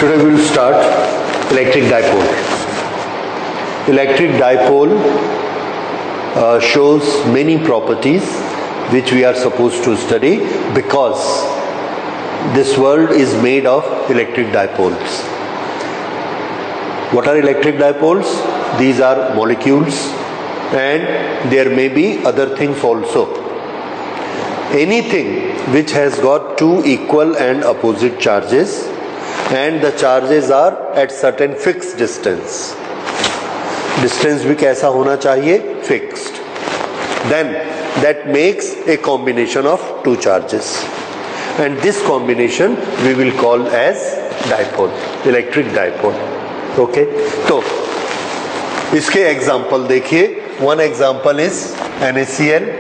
Today we will start electric dipole. Electric dipole shows many properties which we are supposed to study because this world is made of electric dipoles. What are electric dipoles? These are molecules and there may be other things also. Anything which has got two equal and opposite charges and the charges are at certain fixed distance. Distance भी कैसा होना चाहिए? Fixed. Then that makes a combination of two charges. And this combination we will call as dipole, electric dipole. Okay? तो इसके example देखिए. One example is NaCl.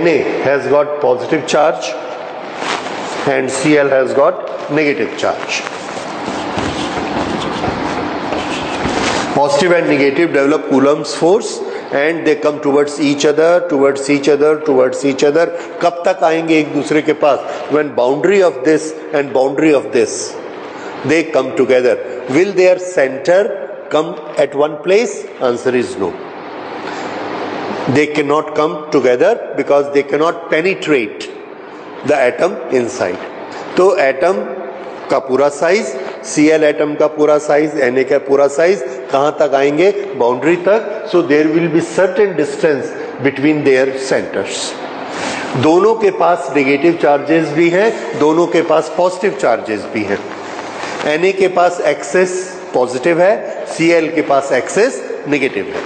Na has got positive charge and Cl has got negative charge. Positive and negative develop Coulomb's force and they come towards each other, towards each other, towards each other. कब तक आएंगे एक दूसरे के पास? When boundary of this and boundary of this, they come together. Will their center come at one place? Answer is no. They cannot come together because they cannot penetrate the atom inside. तो atom का पूरा size, Cl atom का पूरा size, Na का पूरा size कहां तक आएंगे? बाउंड्री तक. So there will be certain distance between their centres. दोनों के पास नेगेटिव चार्जेस भी हैं, दोनों के पास पॉजिटिव चार्जेस भी हैं. Na के पास एक्सेस पॉजिटिव है, Cl के पास एक्सेस नेगेटिव है.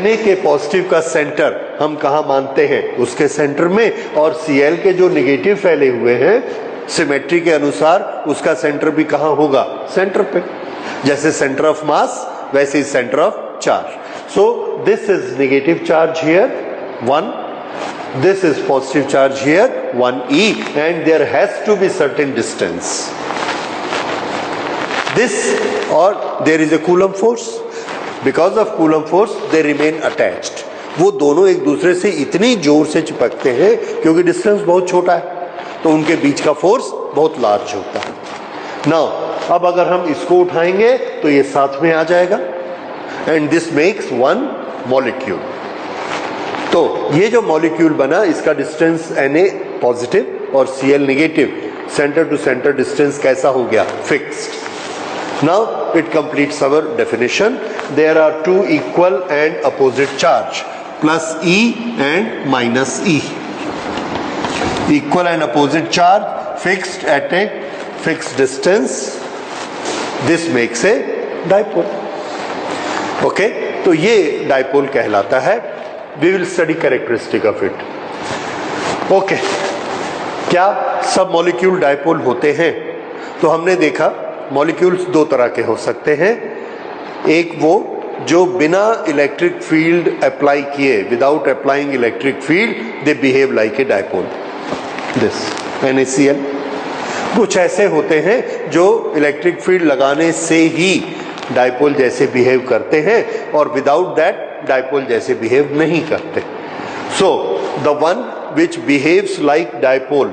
Na के पॉजिटिव का सेंटर हम कहां मानते हैं? उसके सेंटर में. और Cl के जो नेगेटिव फैले हुए हैं सिमेट्री के अनुसार उसका सेंटर भी कहां होगा? सेंटर पे. जैसे सेंटर ऑफ मास वैसे ही centre of charge. So this is negative charge here 1, this is positive charge here 1e and there has to be certain distance. This or there is a Coulomb force. Because of Coulomb force they remain attached. वो दोनों एक दूसरे से इतनी जोर से चिपकते हैं क्योंकि डिस्टेंस बहुत छोटा है तो उनके बीच का फोर्स बहुत लार्ज होता है. नाउ अब अगर हम इसको उठाएंगे तो ये साथ में आ जाएगा and this makes one molecule. तो ये जो मॉलिक्यूल बना इसका डिस्टेंस Na पॉजिटिव और Cl negative, centre to centre distance कैसा हो गया? Fixed. Now it completes our definition. There are two equal and opposite charge, plus E and minus E. Equal and opposite charge fixed at a fixed distance. This makes a dipole. Okay? तो ये dipole कहलाता है. We will study characteristic of it. Okay. क्या सब molecule dipole होते हैं? तो हमने देखा मॉलिक्यूल्स दो तरह के हो सकते हैं. एक वो जो बिना इलेक्ट्रिक फील्ड अप्लाई किए, without applying electric field they behave like a dipole. This NaCl. कुछ ऐसे होते हैं जो इलेक्ट्रिक फील्ड लगाने से ही डाइपोल जैसे बिहेव करते हैं और विदाउट दैट डाइपोल जैसे बिहेव नहीं करते. So the one which behaves like dipole,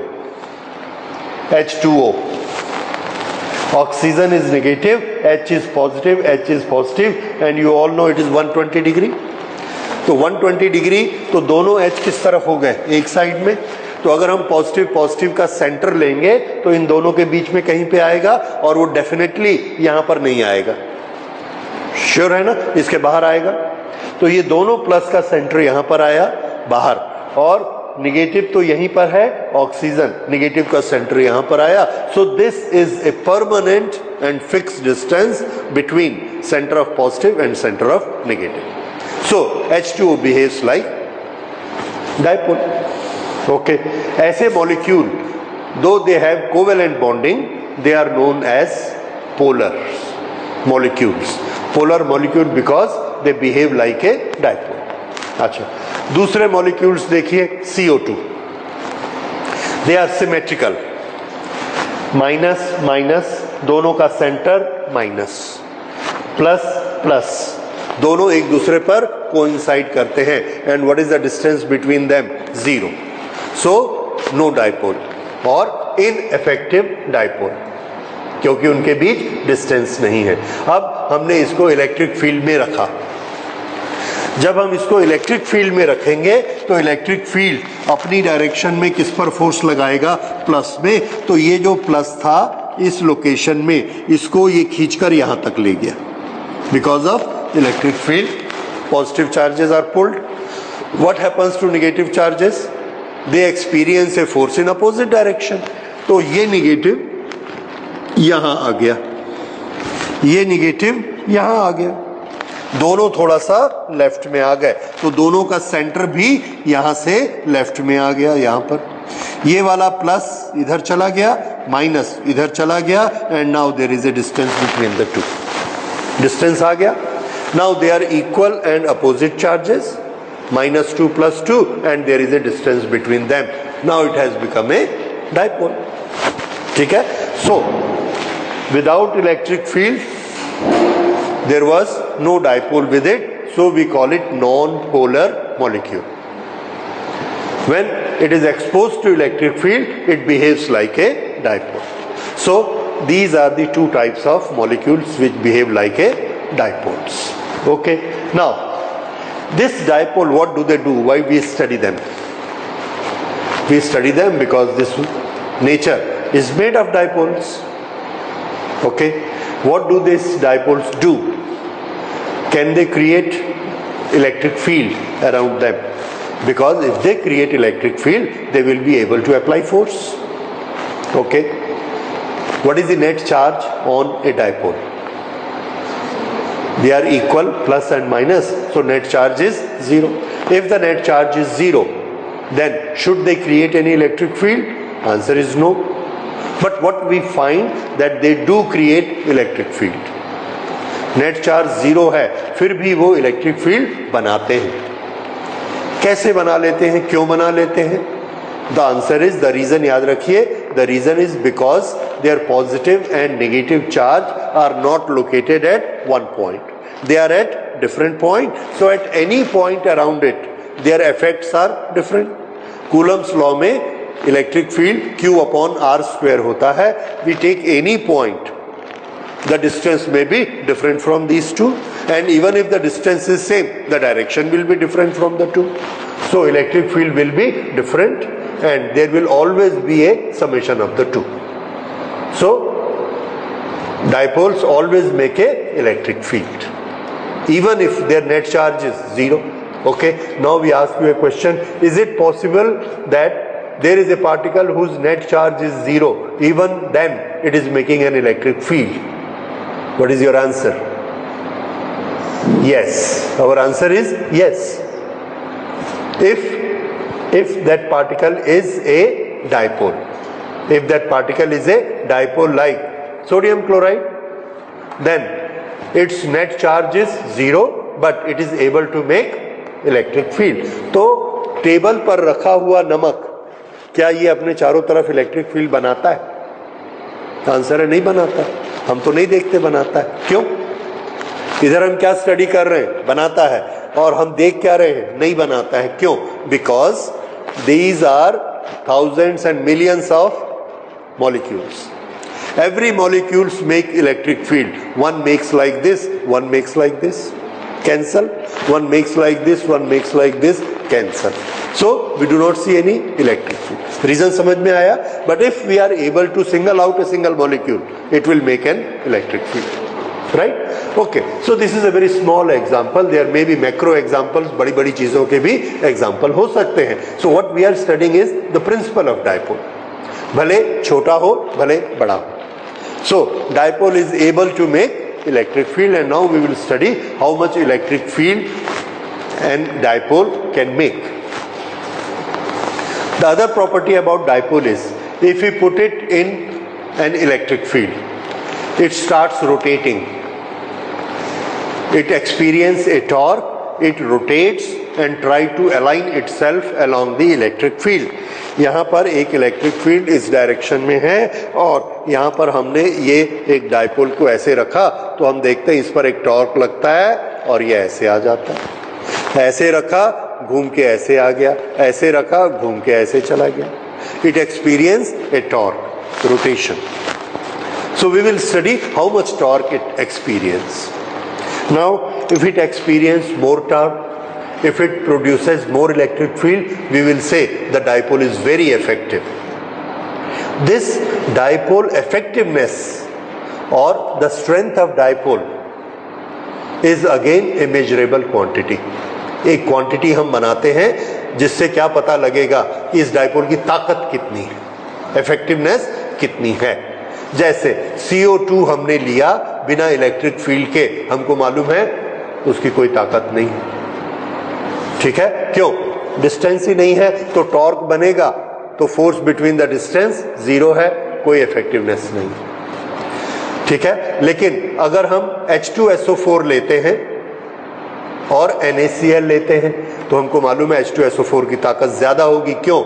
H2O. Oxygen is negative, H is positive and you all know it is 120 degree. तो 120 डिग्री तो दोनों H किस तरफ हो गए? एक साइड में. तो अगर हम पॉजिटिव का सेंटर लेंगे तो इन दोनों के बीच में कहीं पे आएगा और वो डेफिनेटली यहां पर नहीं आएगा. श्योर है ना? इसके बाहर आएगा. तो ये दोनों प्लस का सेंटर यहां पर आया बाहर और नेगेटिव तो यहीं पर है, ऑक्सीजन नेगेटिव का सेंटर यहां पर आया. So this is a permanent and fixed distance between centre of positive and centre of negative. So H2O behaves like dipole. Okay. ऐसे मॉलिक्यूल दो they have covalent bonding they are known as polar molecules. Polar molecule because they behave like a dipole. अच्छा, दूसरे molecules देखिए. CO2 they are symmetrical. Minus minus दोनों का centre minus, plus plus दोनों एक दूसरे पर कोइंसाइड करते हैं and what is the distance between them? 0. So no dipole or ineffective dipole. क्योंकि उनके बीच डिस्टेंस नहीं है। अब हमने इसको इलेक्ट्रिक फील्ड में रखा। जब हम इसको इलेक्ट्रिक फील्ड में रखेंगे तो इलेक्ट्रिक फील्ड अपनी डायरेक्शन में किस पर फोर्स लगाएगा? प्लस में। तो ये जो प्लस था इस लोकेशन में, इसको ये खींचकर यहां तक ले गया। Because of electric field positive charges are pulled. What happens to negative charges? They experience a force in opposite direction. तो ये निगेटिव यहां आ गया, ये निगेटिव यहां आ गया, दोनों थोड़ा सा लेफ्ट में आ गए। तो दोनों का सेंटर भी यहां से लेफ्ट में आ गया। यहां पर ये वाला प्लस इधर चला गया, माइनस इधर चला गया, and now there is a distance between the two. Distance आ गया। Now they are equal and opposite charges, -2 + 2, and there is a distance between them. Now it has become a dipole. ठीक है। So without electric field there was no dipole with it, so we call it non-polar molecule. When it is exposed to electric field, it behaves like a dipole. So these are the two types of molecules which behave like a dipoles. Okay. Now this dipole, what do they do? Why we study them? We study them because this nature is made of dipoles. Okay. What do these dipoles do? Can they create electric field around them? Because if they create electric field, they will be able to apply force. Okay. What is the net charge on a dipole? They are equal, plus and minus, so net charge is 0. If the net charge is 0, then should they create any electric field? Answer is no. But what we find that they do create electric field. Net charge 0 है, फिर भी वो electric field बनाते हैं। कैसे बना लेते हैं, क्यों बना लेते हैं? The answer is, the reason याद रखिए, the reason is because their positive and negative charge are not located at one point, they are at different point. So at any point around it their effects are different. Coulomb's law में electric field Q/R² होता है। We take any point, the distance may be different from these two, and even if the distance is same, the direction will be different from the two. So electric field will be different, and there will always be a summation of the two. So dipoles always make a electric field, even if their net charge is 0. Okay. Now we ask you a question: is it possible that there is a particle whose net charge is 0, even then it is making an electric field? What is your answer? Yes. Our answer is yes. If that particle is a dipole, if that particle is a dipole like sodium chloride, then its net charge is 0, but it is able to make electric field. तो table पर रखा हुआ नमक क्या ये अपने चारों तरफ इलेक्ट्रिक फील्ड बनाता है? आंसर है नहीं बनाता। हम तो नहीं देखते बनाता है। क्यों? इधर हम क्या स्टडी कर रहे हैं? बनाता है। और हम देख क्या रहे हैं? नहीं बनाता है। क्यों? Because these are thousands and millions of molecules. Every molecules make electric field. One makes like this, one makes like this, cancel, one makes like this, one makes like this, cancel. So we do not see any electric field. Reason समझ में आया? But if we are able to single out a single molecule, it will make an electric field, right? Okay. So this is a very small example. There may be macro examples. बड़ी-बड़ी चीजों के भी example हो सकते हैं. So what we are studying is the principle of dipole. भले छोटा हो, भले बड़ा हो. So dipole is able to make electric field, and now we will study how much electric field an dipole can make. The other property about dipole is, if we put it in an electric field, it starts rotating. It experiences a torque, it rotates and try to align itself along the electric field. यहाँ पर एक electric field इस direction में है, और यहाँ पर हमने ये एक डाइपोल को ऐसे रखा, तो हम देखते हैं इस पर एक टॉर्क लगता है और ये ऐसे आ जाता है। ऐसे रखा, घूम के ऐसे आ गया, ऐसे रखा, घूम के ऐसे चला गया। It experience A torque, rotation. So we will study how much torque it experiences. Now, if it experiences more torque, if it produces more electric field, we will say the dipole is very effective. This dipole effectiveness or the strength of dipole is again a measurable quantity. एक quantity हम बनाते हैं जिससे क्या पता लगेगा कि इस डाइपोल की ताकत कितनी है, इफेक्टिवनेस कितनी है. जैसे CO2 हमने लिया बिना इलेक्ट्रिक फील्ड के, हमको मालूम है उसकी कोई ताकत नहीं, ठीक है. क्यों? डिस्टेंस ही नहीं है, तो टॉर्क बनेगा तो force between the distance zero है, कोई इफेक्टिवनेस नहीं, ठीक है. लेकिन अगर हम H2SO4 लेते हैं और NaCl लेते हैं तो हमको मालूम है H2SO4 की ताकत ज्यादा होगी. क्यों?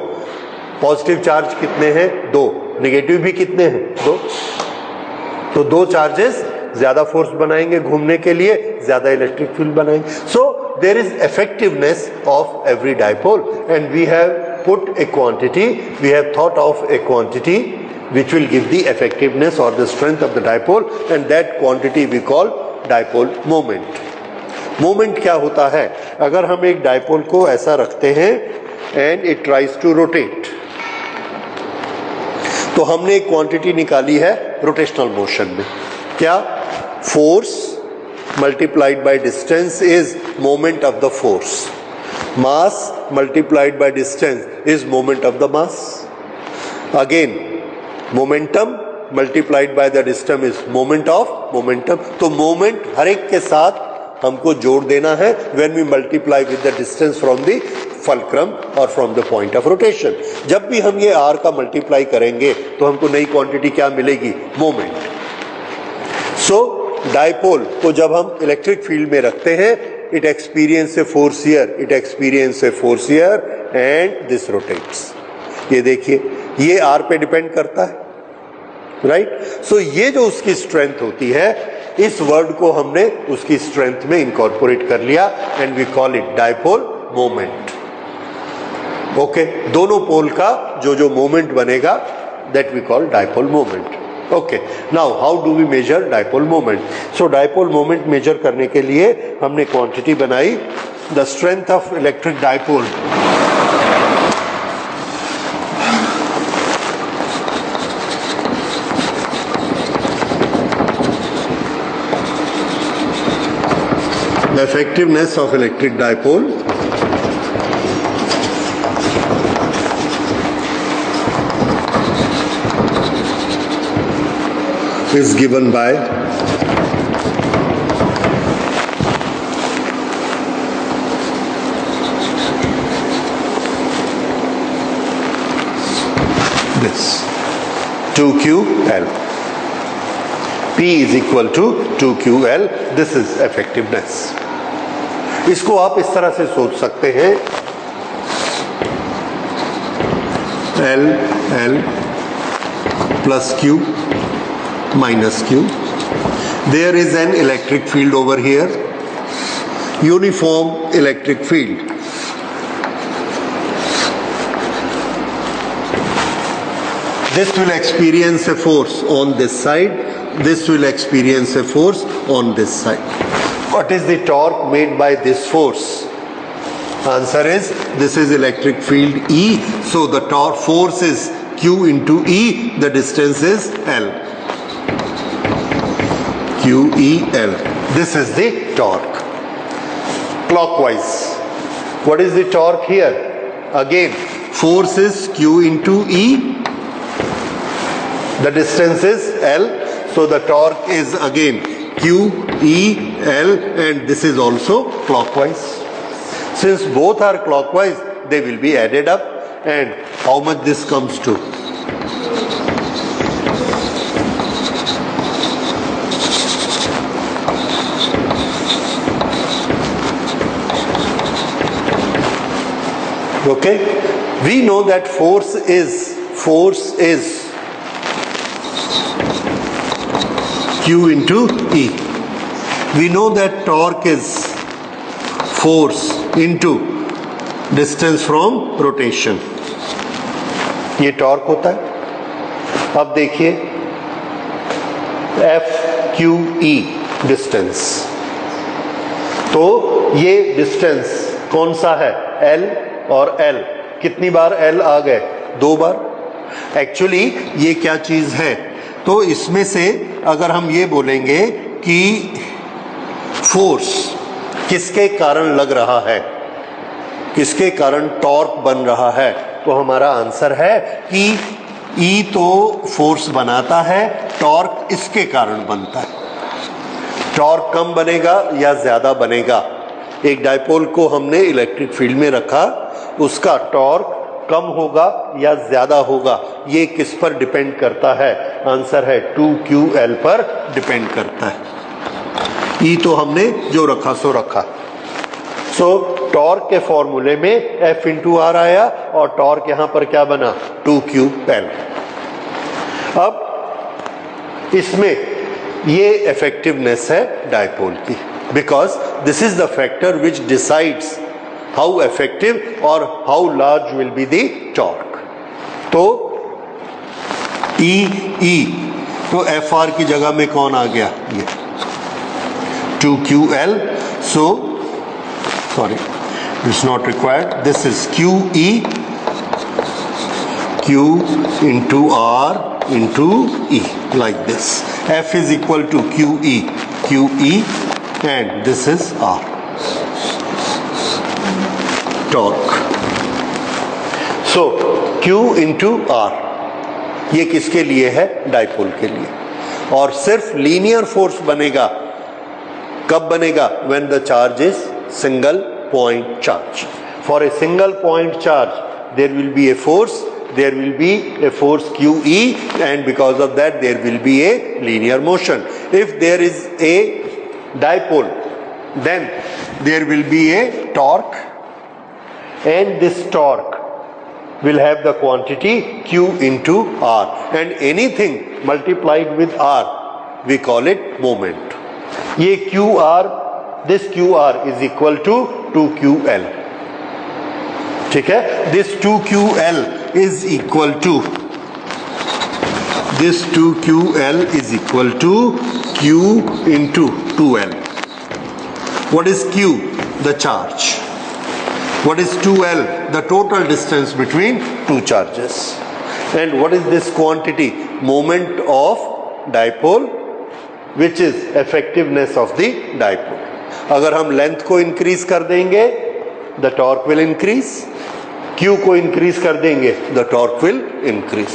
पॉजिटिव चार्ज कितने हैं? 2. नेगेटिव भी कितने हैं? 2. तो 2 चार्जेस ज्यादा फोर्स बनाएंगे घूमने के लिए, ज्यादा इलेक्ट्रिक फील्ड बनाएंगे. So there is effectiveness of every dipole and we have put a quantity, we have thought of a quantity which will give the effectiveness or the strength of the dipole, and that quantity we call dipole moment. Moment क्या होता है? अगर हम एक dipole को ऐसा रखते हैं and it tries to rotate, तो हमने एक क्वांटिटी निकाली है रोटेशनल मोशन में. क्या? Force multiplied by distance is moment of the force. Mass multiplied by distance is moment of the mass. Again momentum multiplied by the distance is moment of momentum. तो moment हर एक के साथ हमको जोड़ देना है when we multiply with the distance from the fulcrum और from the point of rotation. जब भी हम ये r का मल्टीप्लाई करेंगे तो हमको नई क्वांटिटी क्या मिलेगी? मोमेंट. सो डाइपोल को जब हम इलेक्ट्रिक फील्ड में रखते हैं, it experience a force here, it experience a force here and this rotates. ये देखिए, ये r पे डिपेंड करता है, राइट. सो ये जो उसकी स्ट्रेंथ होती है, इस वर्ड को हमने उसकी स्ट्रेंथ में इनकॉर्पोरेट कर लिया and we call it dipole moment. Okay, दोनों पोल का जो जो मोमेंट बनेगा that we call dipole moment. Okay, now how do we measure dipole moment? So dipole moment measure करने के लिए हमने क्वांटिटी बनाई, the strength of electric dipole. The effectiveness of electric dipole is given by this 2QL. P is equal to 2QL. This is effectiveness. इसको आप इस तरह से सोच सकते हैं, L plus Q minus Q. There is an electric field over here, uniform electric field. This will experience a force on this side, this will experience a force on this side. What is the torque made by this force? Answer is, this is electric field E, so the torque force is Q into E, the distance is L. QEL. This is the torque. Clockwise. What is the torque here? Again, force is Q into E, the distance is L, so the torque is again QEL, and this is also clockwise. Since both are clockwise, they will be added up, and how much this comes to? Okay, we know that force is Q into E. We know that torque is force into distance from rotation. ये torque होता है. अब देखिए, FQE distance. तो ये distance कौन सा है? L और L। कितनी बार L आ गए? 2 बार। एक्चुअली ये क्या चीज है? तो इसमें से अगर हम ये बोलेंगे कि फोर्स किसके कारण लग रहा है, किसके कारण टॉर्क बन रहा है, तो हमारा आंसर है कि E तो फोर्स बनाता है, टॉर्क इसके कारण बनता है। टॉर्क कम बनेगा या ज्यादा बनेगा? एक डायपोल को हमने इलेक्ट्रिक फील्ड में रखा, उसका टॉर्क कम होगा या ज्यादा होगा, ये किस पर डिपेंड करता है? आंसर है 2QL पर डिपेंड करता है। E तो हमने जो रखा सो रखा। सो टॉर्क के फॉर्मूले में F इंटू आर आया और टॉर्क यहां पर क्या बना? 2QL। अब इसमें ये इफेक्टिवनेस है डायपोल की, because this is the factor which decides how effective और how large will be the torque. तो E तो FR की जगह में कौन आ गया? ये 2QL। So sorry, it's not required. This is QE, Q into R into E, like this. F is equal to QE, and this is R. Torque. So Q into R, ये किसके लिए है? डायपोल के लिए। और सिर्फ linear force बनेगा, कब बनेगा? When the charge is single point charge. For a single point charge there will be a force, there will be a force QE, and because of that there will be a linear motion. If there is a dipole, then there will be a torque, and this torque will have the quantity Q into R, and anything multiplied with R we call it moment. ये QR, this QR is equal to 2QL, ठीक है? This 2QL is equal to, this 2QL is equal to Q into 2L. What is Q? The charge. What is 2L? The total distance between two charges. And what is this quantity? Moment of dipole, which is effectiveness of the dipole. अगर हम length को increase कर देंगे, the torque will increase. Q को increase कर देंगे, the torque will increase.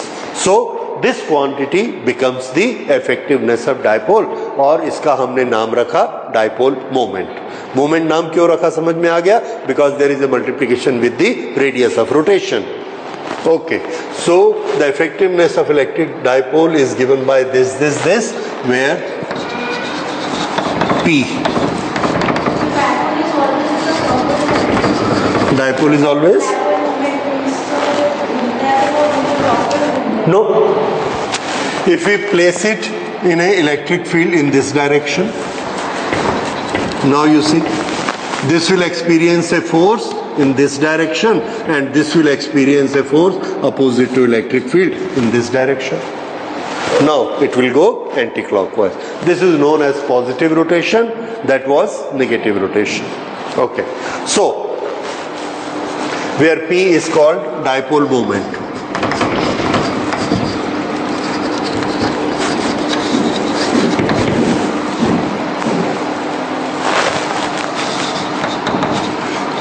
So this quantity becomes the effectiveness of dipole, और इसका हमने नाम रखा डायपोल मोमेंट। मोमेंट नाम क्यों रखा समझ में आ गया? Because there is a multiplication with the radius of rotation. Okay, so the effectiveness of electric dipole is given by this, where P. Dipole is always? No. If we place it in an electric field in this direction, now you see, this will experience a force in this direction, and this will experience a force opposite to electric field in this direction. Now it will go anti-clockwise. This is known as positive rotation, that was negative rotation. Okay, so where P is called dipole moment.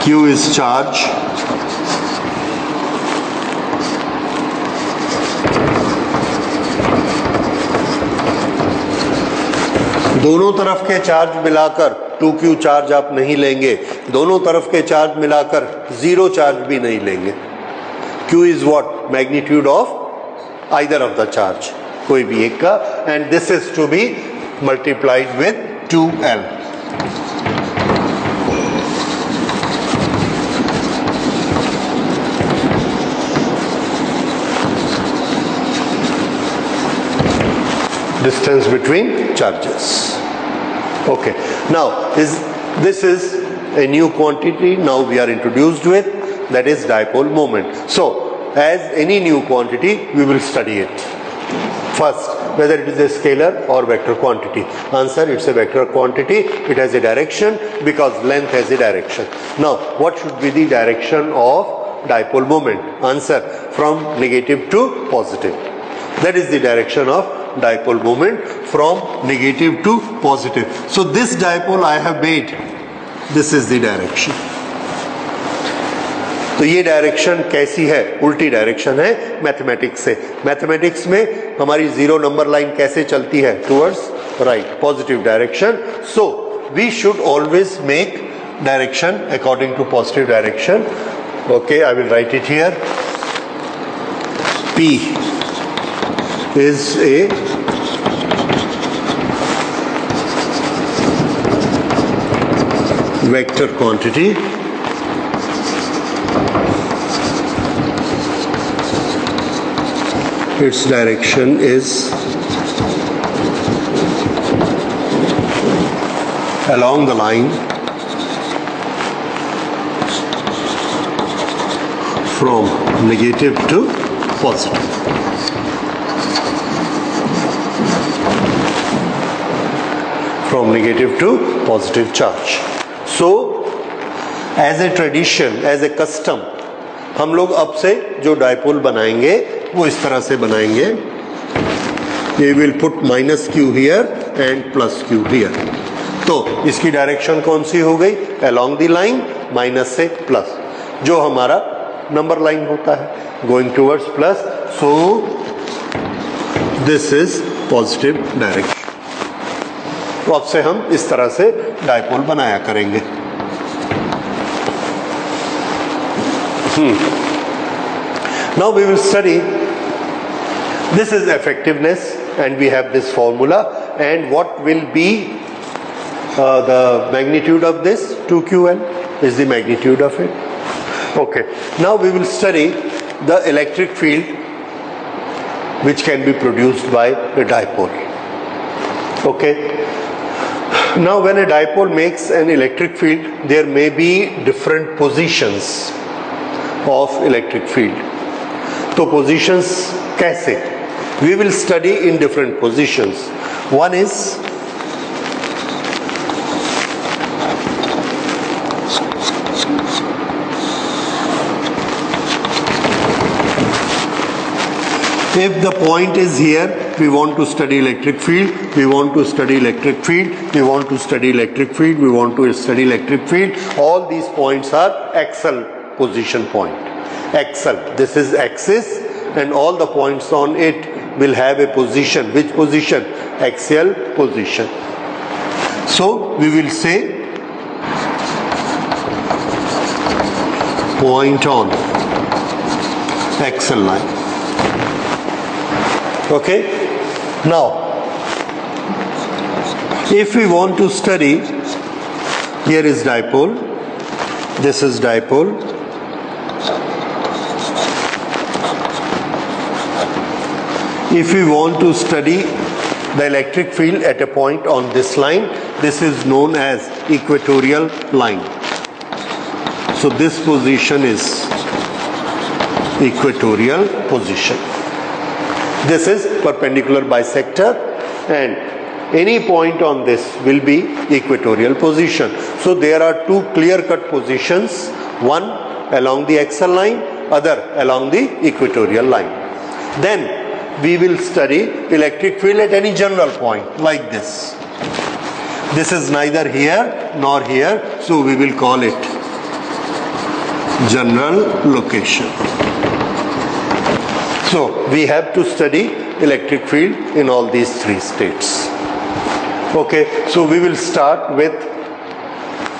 Q is charge, दोनों तरफ के charge मिलाकर 2Q charge आप नहीं लेंगे, दोनों तरफ के चार्ज मिलाकर 0 चार्ज भी नहीं लेंगे। Q is what? Magnitude of either of the charge, कोई भी एक का, and this is to be multiplied with 2L. Distance between charges. Okay, now this is a new quantity now we are introduced with, that is dipole moment. So as any new quantity we will study it. First whether it is a scalar or vector quantity. Answer, it's a vector quantity. It has a direction because length has a direction. Now, what should be the direction of dipole moment? Answer, from negative to positive. That is the direction of dipole moment, from negative to positive. So this dipole I have made, this is the direction. तो ये direction कैसी है? उल्टी direction है mathematics से. Mathematics में हमारी zero number line कैसे चलती है? Towards right, positive direction. So we should always make direction according to positive direction. Okay, I will write it here. P is a vector quantity. Its direction is along the line from negative to positive. From negative to positive charge. So, as a tradition, as a custom, हम लोग अब से जो dipole बनाएंगे वो इस तरह से बनाएंगे. We will put minus q here and plus q here. तो इसकी डायरेक्शन कौन सी हो गई? Along the line, माइनस से प्लस, जो हमारा नंबर लाइन होता है, going towards plus. So this is positive direction. तो अब से हम इस तरह से डाइपोल बनाया करेंगे. Now we will study, this is effectiveness and we have this formula, and what will be the magnitude of this? 2ql is the magnitude of it. Okay, now we will study the electric field which can be produced by a dipole. Okay, now when a dipole makes an electric field, there may be different positions of electric field. तो positions कैसे? We will study in different positions. One is if the point is here, we want to study electric field, we want to study electric field, we want to study electric field, we want to study electric field. All these points are axial position point. Axial, this is axis, and all the points on it will have a position. Which position? Axial position. So we will say point on axial line. Okay, now if we want to study, here is dipole, this is dipole, if we want to study the electric field at a point on this line, this is known as equatorial line. So this position is equatorial position. This is perpendicular bisector, and any point on this will be equatorial position. So there are two clear-cut positions, one along the axial line, other along the equatorial line. Then we will study electric field at any general point like this. This is neither here nor here, so we will call it general location. So we have to study electric field in all these three states. Okay, so we will start with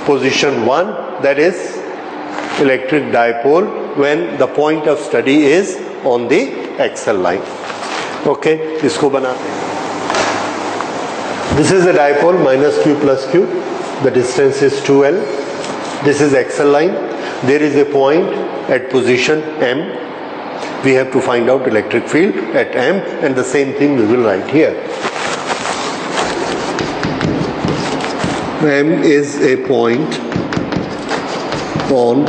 position 1, that is electric dipole when the point of study is on the axial line. Okay, इसको बनाते हैं. This is a dipole, minus q plus q. The distance is 2l. This is axial line. There is a point at position m. We have to find out electric field at m, and the same thing we will write here. M is a point on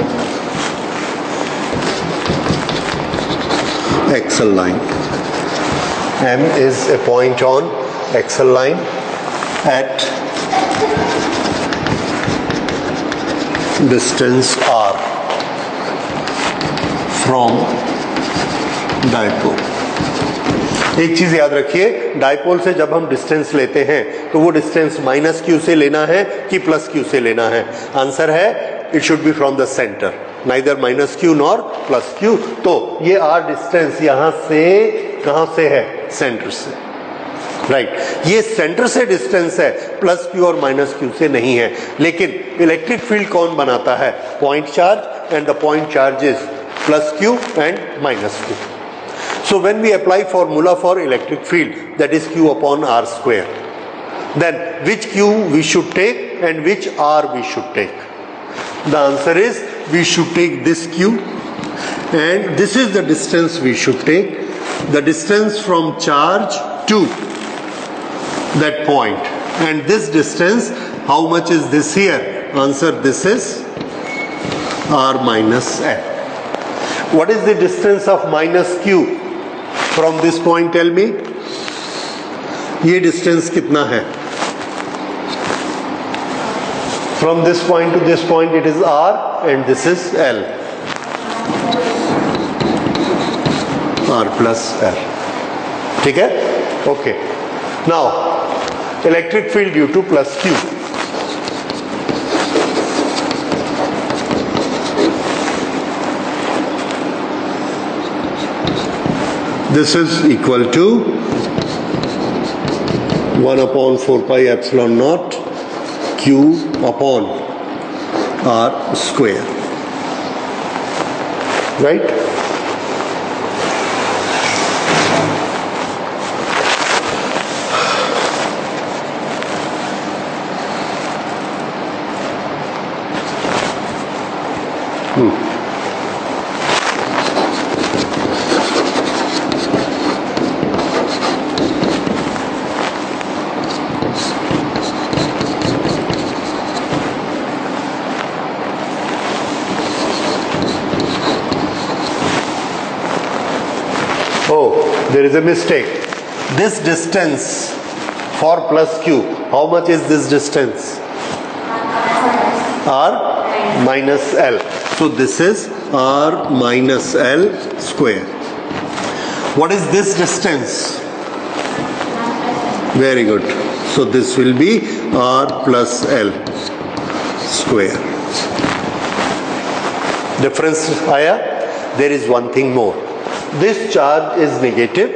axial line. M is a point on axial line at distance R from dipole. एक चीज याद रखिए, dipole से जब हम distance लेते हैं तो वो डिस्टेंस माइनस क्यू से लेना है कि प्लस क्यू से लेना है? आंसर है it should be from the centre, neither minus Q nor plus Q. तो ये आर डिस्टेंस यहां से कहां से है? सेंटर से, राइट. ये सेंटर से डिस्टेंस है, प्लस क्यू और माइनस क्यू से नहीं है. लेकिन इलेक्ट्रिक फील्ड कौन बनाता है? Point charge, and the point charge is plus Q and minus Q. So when we apply formula for electric field, that is Q upon R square, then which Q we should take and which R we should take? The answer is we should take this Q, and this is the distance we should take, the distance from charge to that point. And this distance, how much is this here? Answer, this is R minus L. What is the distance of minus Q from this point? Tell me. ये distance कितना है? From this point to this point it is R and this is L. R plus L. ठीक है? Okay. Now, electric field due to plus Q. This is equal to 1 upon 4 pi epsilon naught Q upon R square, right? There is a mistake. This distance for plus Q, how much is this distance? R minus L. So this is R minus L square. What is this distance? Very good. So this will be R plus L square. Difference आया? There is one thing more. This charge is negative,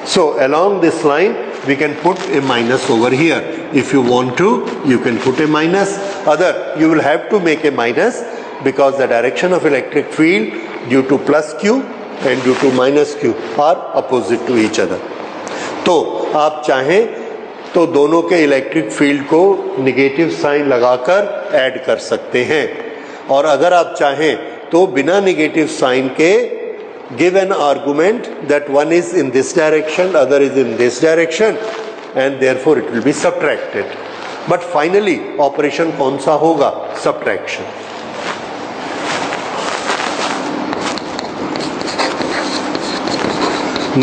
so along this line we can put a minus over here. If you want to, you can put a minus. Other, you will have to make a minus because the direction of electric field due to plus Q and due to minus Q are opposite to each other. तो आप चाहें तो दोनों के electric field को negative sign लगाकर add कर सकते हैं, और अगर आप चाहें तो बिना निगेटिव साइन के give an argument that one is in this direction, other is in this direction, and therefore it will be subtracted. But finally operation कौन सा होगा? Subtraction.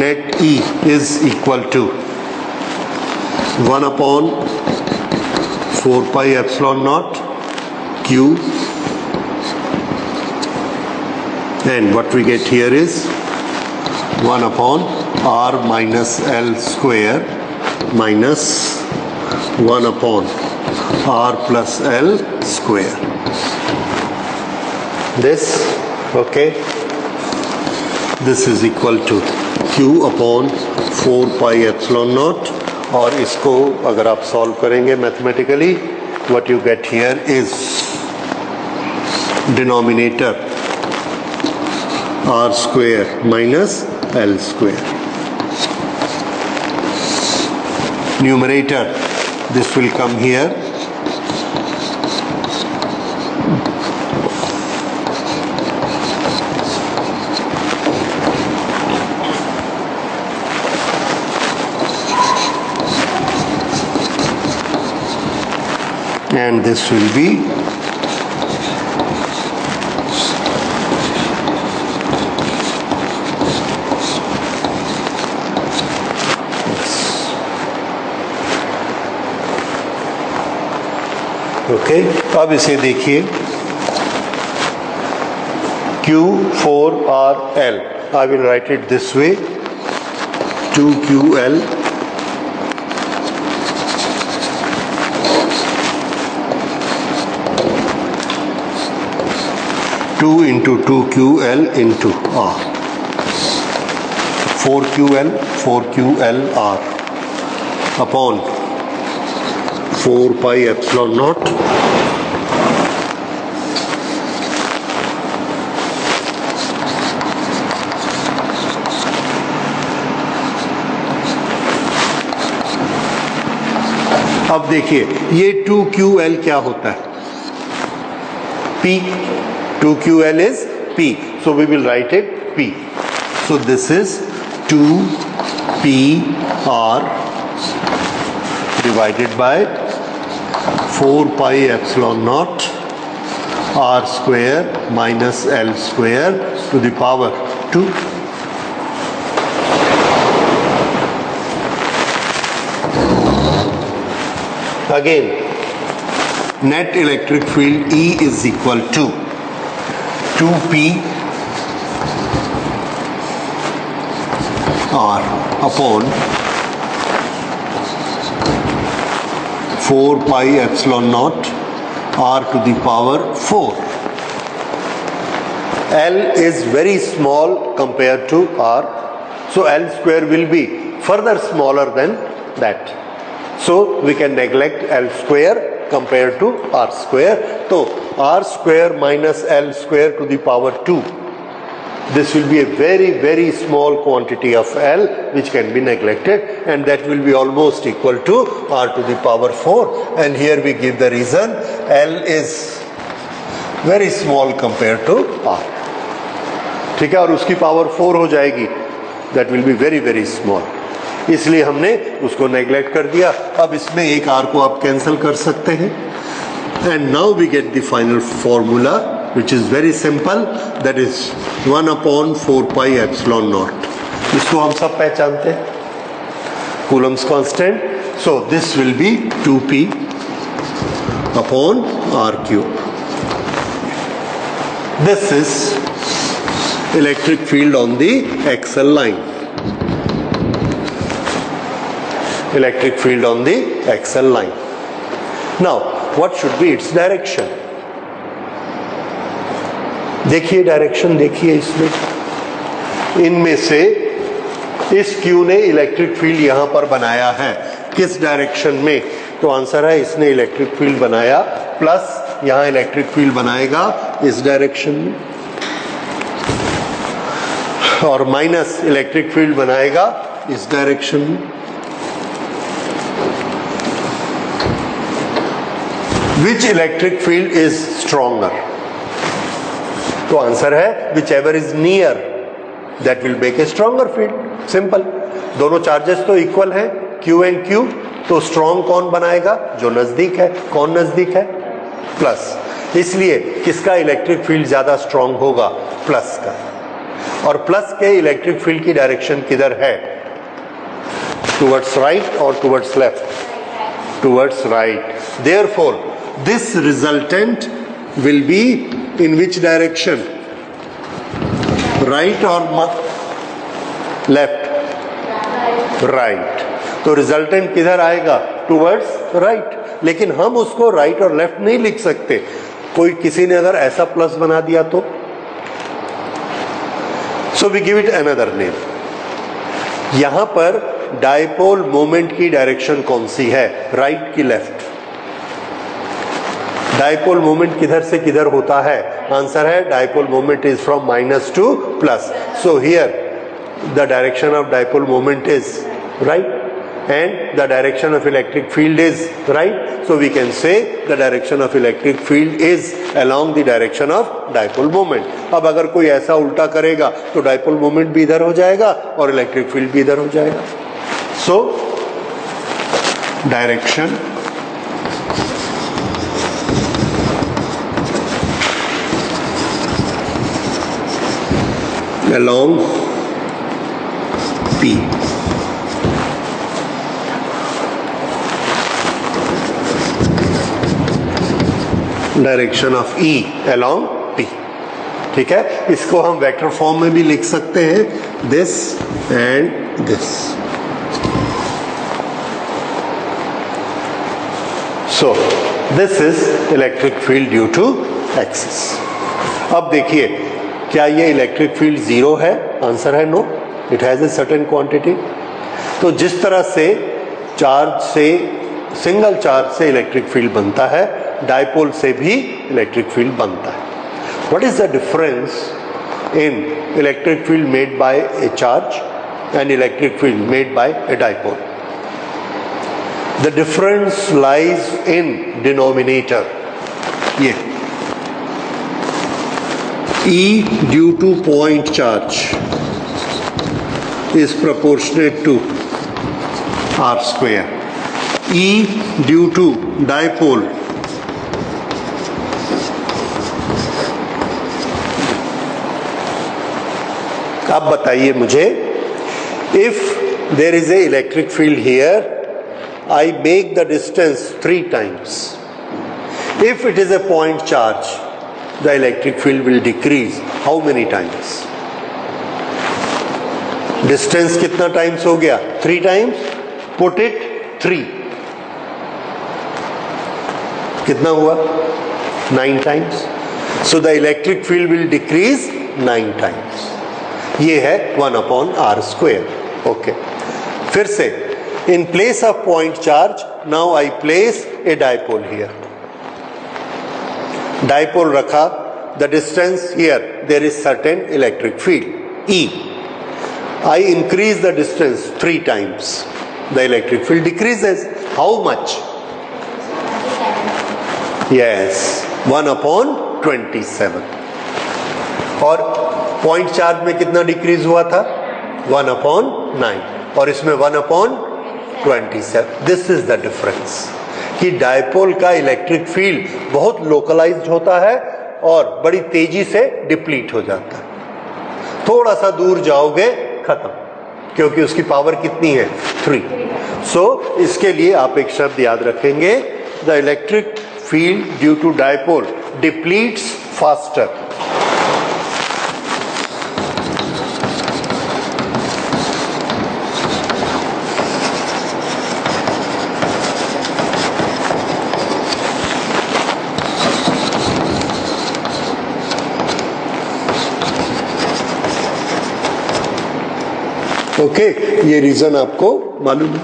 Net E is equal to 1 upon 4 pi epsilon naught Q, and what we get here is 1 upon R minus L square minus 1 upon R plus L square. This, okay, this is equal to Q upon 4 pi epsilon naught, और इसको अगर आप solve करेंगे mathematically, what you get here is denominator R square minus L square. Numerator, this will come here. And this will be okay, अब इसे देखिए Q4RL. I will write it this way, 2QL into 2QL into R, 4QLR upon 4 pi epsilon naught अब देखिए ये 2QL क्या होता है? P. 2QL is P. So we will write it P. So this is 2PR divided by 4 pi epsilon naught R square minus L square to the power 2. Again, net electric field E is equal to 2P R upon 4 pi epsilon naught R to the power 4. L is very small compared to R, so L square will be further smaller than that. So we can neglect L square compared to R square. So R square minus L square to the power 2. This will be a very, very small quantity of L which can be neglected, and that will be almost equal to R to the power 4. And here we give the reason L is very small compared to R. ठीक है, और उसकी power 4 हो जाएगी. That will be very, very small. इसलिए हमने उसको neglect कर दिया. अब इसमें एक R को आप कैंसिल कर सकते हैं. And now we get the final formula, which is very simple. That is 1 upon 4 pi epsilon naught. इसको हम सब पहचानते हैं, Coulomb's constant. So this will be 2p upon R cube. This is electric field on the XL line. Electric field on the XL line. Now, what should be its direction? देखिए direction, देखिए इसमें इनमें से इस Q ने electric field यहां पर बनाया है. किस डायरेक्शन में? तो आंसर है इसने इलेक्ट्रिक फील्ड बनाया प्लस यहां इलेक्ट्रिक फील्ड बनाएगा इस डायरेक्शन में, और माइनस इलेक्ट्रिक फील्ड बनाएगा इस डायरेक्शन में. Which electric field is stronger? तो आंसर है whichever is near, that will make a stronger field. Simple. दोनों चार्जेस तो इक्वल हैं, Q and Q. तो स्ट्रॉन्ग कौन बनाएगा? जो नजदीक है. कौन नजदीक है? प्लस. इसलिए किसका इलेक्ट्रिक फील्ड ज्यादा स्ट्रॉन्ग होगा? प्लस का. और प्लस के इलेक्ट्रिक फील्ड की डायरेक्शन किधर है? टुवर्ड्स राइट और towards left? Towards right. Therefore, this resultant will be in which direction? Right or left? Right. तो रिजल्टेंट किधर आएगा? Towards right. लेकिन हम उसको राइट और लेफ्ट नहीं लिख सकते. कोई किसी ने अगर ऐसा प्लस बना दिया तो, so we give it another name. यहां पर डायपोल मोमेंट की डायरेक्शन कौन सी है? राइट की लेफ्ट? डायपोल मोमेंट किधर से किधर होता है? आंसर है dipole moment is from minus two plus. So here the direction of dipole moment is right and the direction of electric field is right. So we can say the direction of electric field is along the direction of dipole moment. अब अगर कोई ऐसा उल्टा करेगा तो dipole moment भी इधर हो जाएगा और इलेक्ट्रिक फील्ड भी इधर हो जाएगा. So direction along P. Direction of E along P. ठीक है, इसको हम वेक्टर फॉर्म में भी लिख सकते हैं, this and this. So this is electric field due to axis. अब देखिए, क्या ये इलेक्ट्रिक फील्ड जीरो है? आंसर है no, it has a certain quantity. तो जिस तरह से चार्ज से, सिंगल चार्ज से इलेक्ट्रिक फील्ड बनता है, डायपोल से भी इलेक्ट्रिक फील्ड बनता है. What is the difference in electric field made by a charge and electric field made by a dipole? The difference lies in denominator. ये E due to point charge is proportionate to R square. E due to dipole अब बताइए मुझे, if there is a electric field here, I make the distance 3 times. If it is a point charge, the electric field will decrease how many times? Distance कितना times हो गया? 3 times. Put it 3. कितना हुआ? 9 times. So the electric field will decrease 9 times. ये है 1 upon R square. Okay. फिर से, in place of point charge, now I place a dipole here. Dipole रखा, the distance here, there is certain electric field, E. I increase the distance 3 times. The electric field decreases. How much? Yes, 1 upon 27. और point charge में कितना decrease हुआ था? 1 upon 9. और इसमें 1 upon 27. This is the difference, कि dipole का electric field बहुत लोकलाइज्ड होता है और बड़ी तेजी से डिप्लीट हो जाता है. थोड़ा सा दूर जाओगे, खत्म, क्योंकि उसकी पावर कितनी है? 3. सो इसके लिए आप एक शब्द याद रखेंगे, the electric field due to dipole depletes faster. Okay, ये रीजन आपको मालूम है,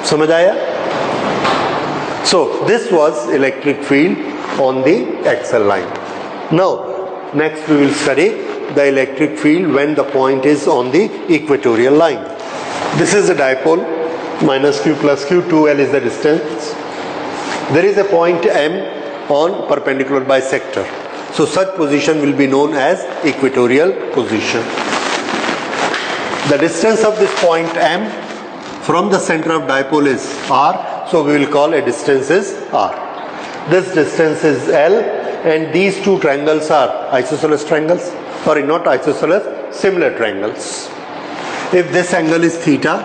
समझ आया? So this was electric field on the axial line. Now next we will study the electric field when the point is on the equatorial line. This is a dipole, -q + q, 2l is the distance. There is a point M on perpendicular bisector. So such position will be known as equatorial position. The distance of this point M from the center of dipole is R, so we will call a distance is R. This distance is L, and these two triangles are isosceles triangles. Sorry, not isosceles, similar triangles. If this angle is theta,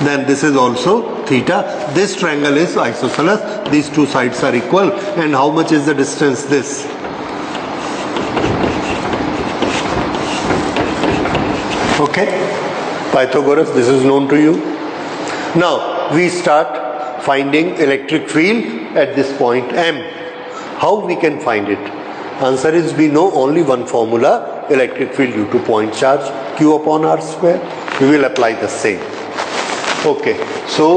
then this is also theta. This triangle is isosceles, these two sides are equal, and how much is the distance? This. Okay, Pythagoras, this is known to you. Now we start finding electric field at this point M. How we can find it? Answer is, we know only one formula, electric field due to point charge, Q upon R square. We will apply the same. Okay, so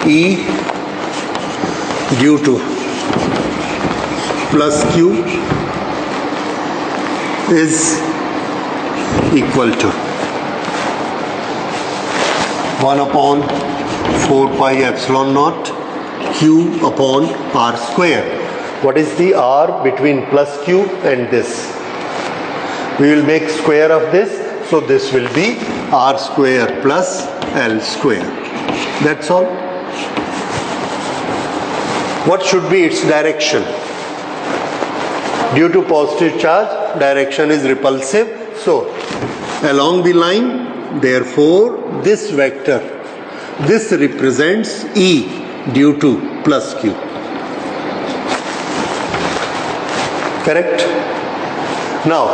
E due to plus Q is equal to 1 upon 4 pi epsilon naught Q upon R square. What is the R between plus Q and this? We will make square of this, so this will be R square plus L square. That's all. What should be its direction? Due to positive charge, direction is repulsive. So along the line, therefore this vector this represents E due to plus Q. Correct? Now,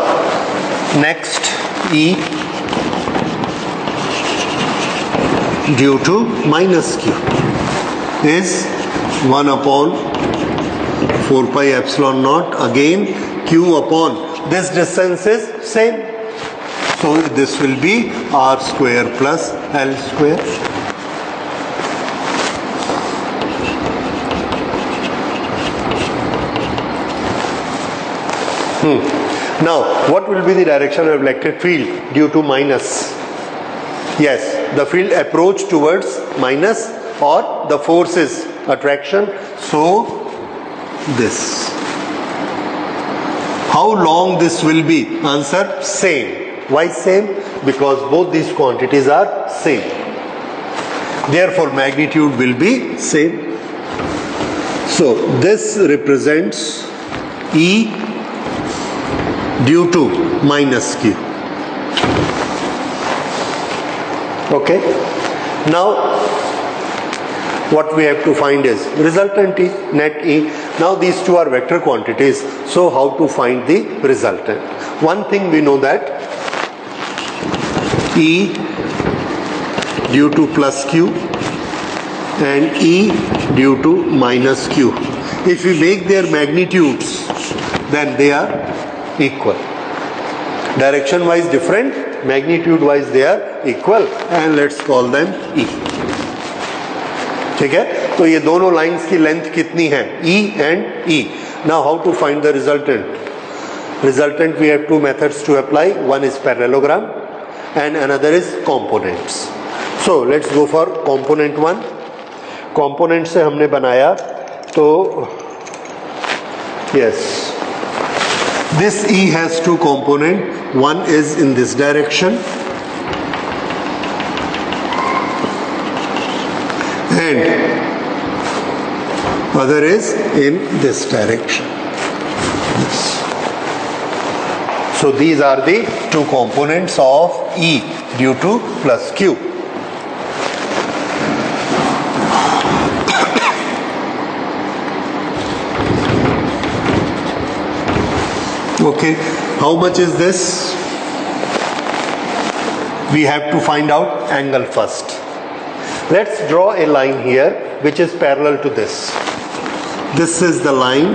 next E due to minus Q is 1 upon 4 pi epsilon naught. Again, Q upon this distance is same. So this will be R square plus L square. Now, what will be the direction of electric field due to minus? Yes, the field approach towards minus, or the force is attraction. So, this. How long this will be? Answer, same. Why same? Because both these quantities are same. Therefore, magnitude will be same. So, this represents E due to minus Q. Okay. Now, what we have to find is resultant E, net E. Now, these two are vector quantities. So, how to find the resultant? One thing we know that E due to plus Q and E due to minus Q. If we make their magnitudes, then they are equal. Direction wise different, magnitude wise they are equal, and let's call them E. ठीक है? तो ये दोनों lines की length कितनी है? E and E. Now how to find the resultant? Resultant we have two methods to apply. One is parallelogram and another is components. So let's go for component one. Component से हमने बनाया तो yes. This E has two components. One is in this direction and other is in this direction. Yes. So these are the two components of E due to plus Q. Okay, how much is this? We have to find out angle first. Let's draw a line here which is parallel to this. This is the line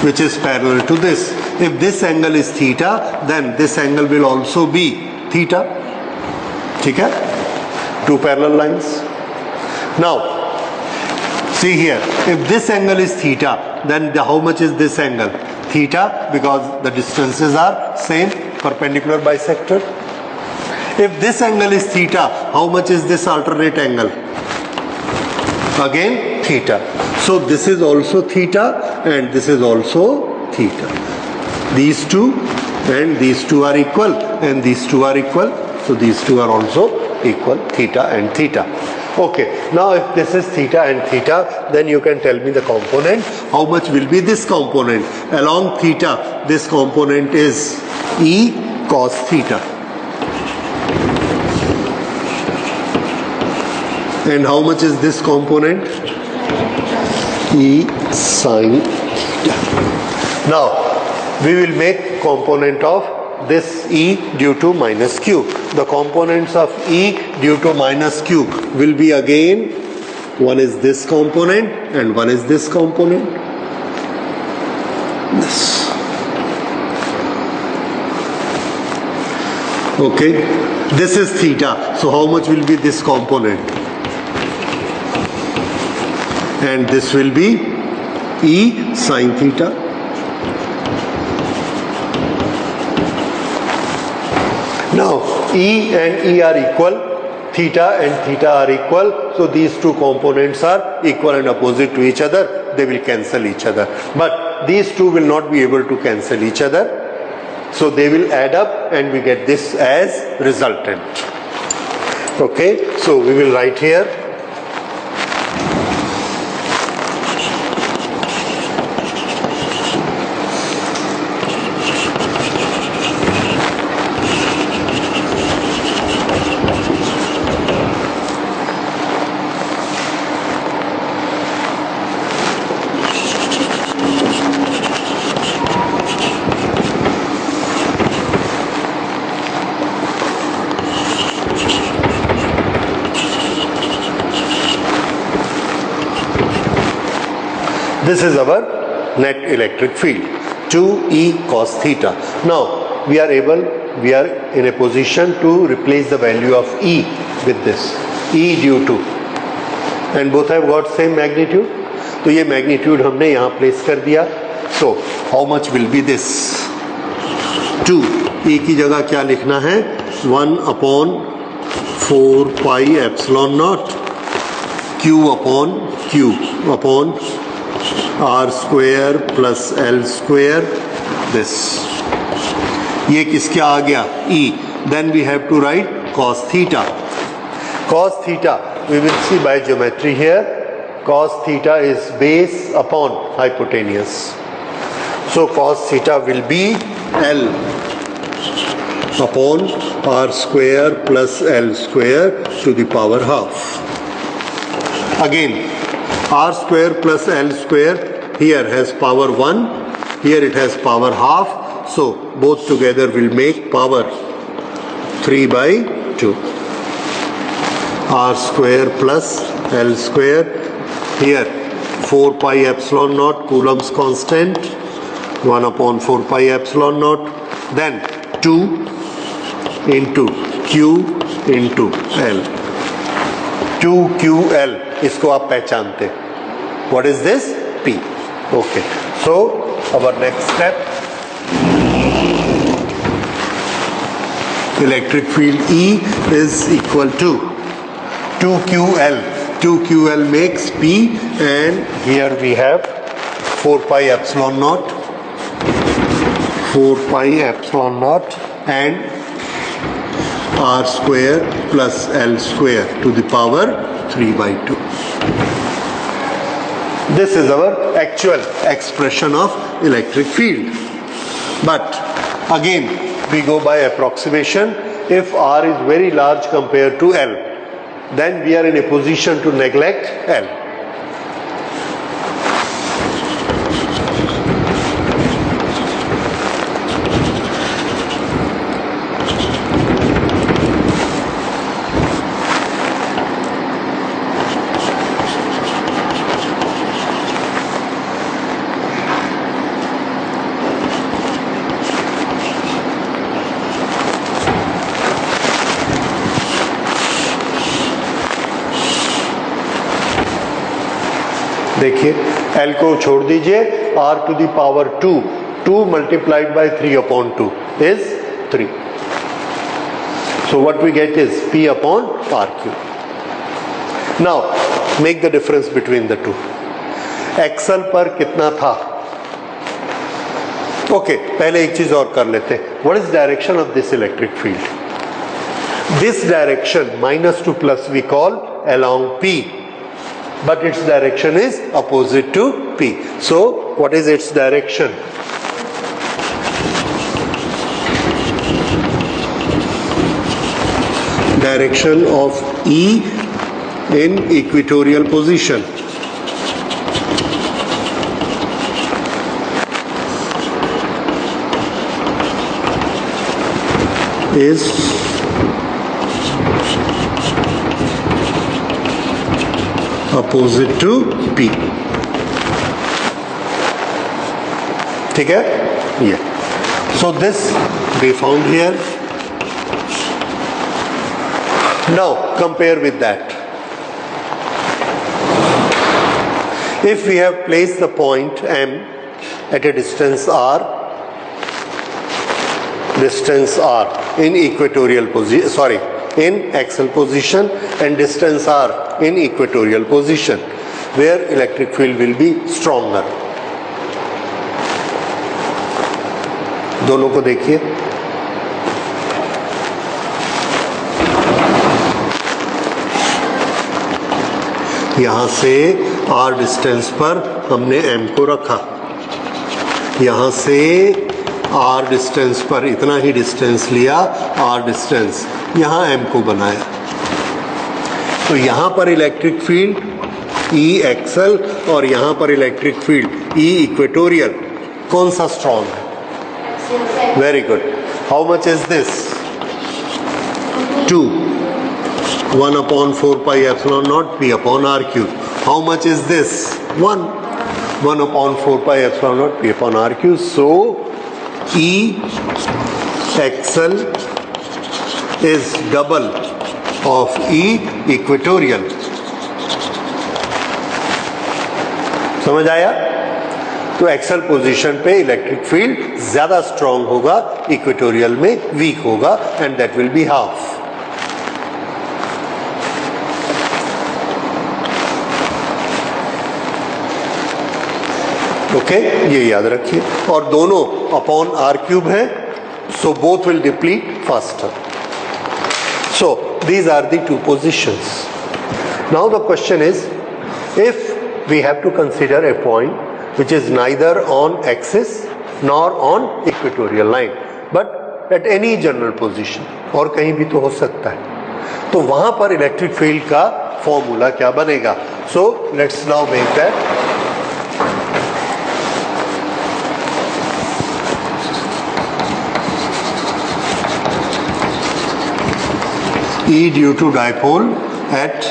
which is parallel to this. If this angle is theta, then this angle will also be theta. ठीक है? Two parallel lines. Now, see here, if this angle is theta, then how much is this angle? Theta, because the distances are same, perpendicular bisector. If this angle is theta, how much is this alternate angle? Again theta. So this is also theta and this is also theta. These two and these two are equal and these two are equal. So these two are also equal, theta and theta. Okay, now if this is theta and theta, then you can tell me the component. How much will be this component? Along theta, this component is E cos theta. And how much is this component? E sin theta. Now, we will make component of this E due to minus Q. The components of E due to minus Q will be again, one is this component and one is this component. This. Okay, this is theta. So how much will be this component? And this will be E sin theta. Now, E and E are equal, theta and theta are equal, so these two components are equal and opposite to each other, they will cancel each other. But these two will not be able to cancel each other, so they will add up and we get this as resultant. Okay, so we will write here This is our net electric field, 2E cos theta. Now we are in a position to replace the value of E with this, E due to, and both have got same magnitude. तो ये magnitude हमने यहाँ place कर दिया. So how much will be this? 2. E की जगह क्या लिखना है? 1/4 pi epsilon naught Q upon Q upon R square plus L square. This. ये किसके आ गया? E. Then we have to write cos theta. Cos theta, we will see by geometry here. Cos theta is base upon hypotenuse. So cos theta will be L upon R square plus L square to the power half. Again, R square plus L square here has power 1, here it has power half. So both together will make power 3/2. R square plus L square, here 4 pi epsilon naught Coulomb's constant, 1/4 pi epsilon naught, then 2 into Q into L. 2QL, इसको आप पहचानते. What is this? P. Okay. So our next step, electric field E is equal to 2QL. 2QL makes P, and here we have 4 pi epsilon naught, 4 pi epsilon naught, and R square plus L square to the power 3/2. This is our actual expression of electric field. But again, we go by approximation. If R is very large compared to L, then we are in a position to neglect L. देखिए, L को छोड़ दीजिए, R to the power 2, 2 multiplied by 3/2 is 3. So what we get is P upon RQ. Now make the difference between the two. Axial पर कितना था? Okay, पहले एक चीज और कर लेते हैं. What is direction of this electric field? This direction minus to plus we call along P. But its direction is opposite to P. So what is its direction? Direction of E in equatorial position is opposite to P. ठीक है? Yeah. So this we found here. Now compare with that. If we have placed the point M at a distance R in equatorial position, in axial position, and distance R in equatorial position, where electric field will be stronger. दोनों को देखिए. यहां से R distance पर हमने M को रखा, यहां से R डिस्टेंस पर इतना ही डिस्टेंस लिया, R डिस्टेंस, यहां M को बनाया. तो यहां पर इलेक्ट्रिक फील्ड E एक्सल और यहां पर इलेक्ट्रिक फील्ड E इक्वेटोरियल, कौन सा स्ट्रॉन्ग है? Very good. How much is this? 2. 1/4 pi epsilon naught P upon R cube. How much is this? 1. 1/4 pi epsilon naught P upon RQ. So E axial is double of E equatorial. समझ आया? तो axial position पे electric field ज्यादा strong होगा, equatorial में weak होगा, and that will be half. Okay, ये याद रखिए. और दोनों अपॉन आर क्यूब है, so both will deplete faster. So these are the two positions. Now the question is, if we have to consider a point which is neither on axis nor on equatorial line but at any general position, और कहीं भी तो हो सकता है, तो वहां पर इलेक्ट्रिक फील्ड का फॉर्मूला क्या बनेगा? So let's now make that. E due to dipole at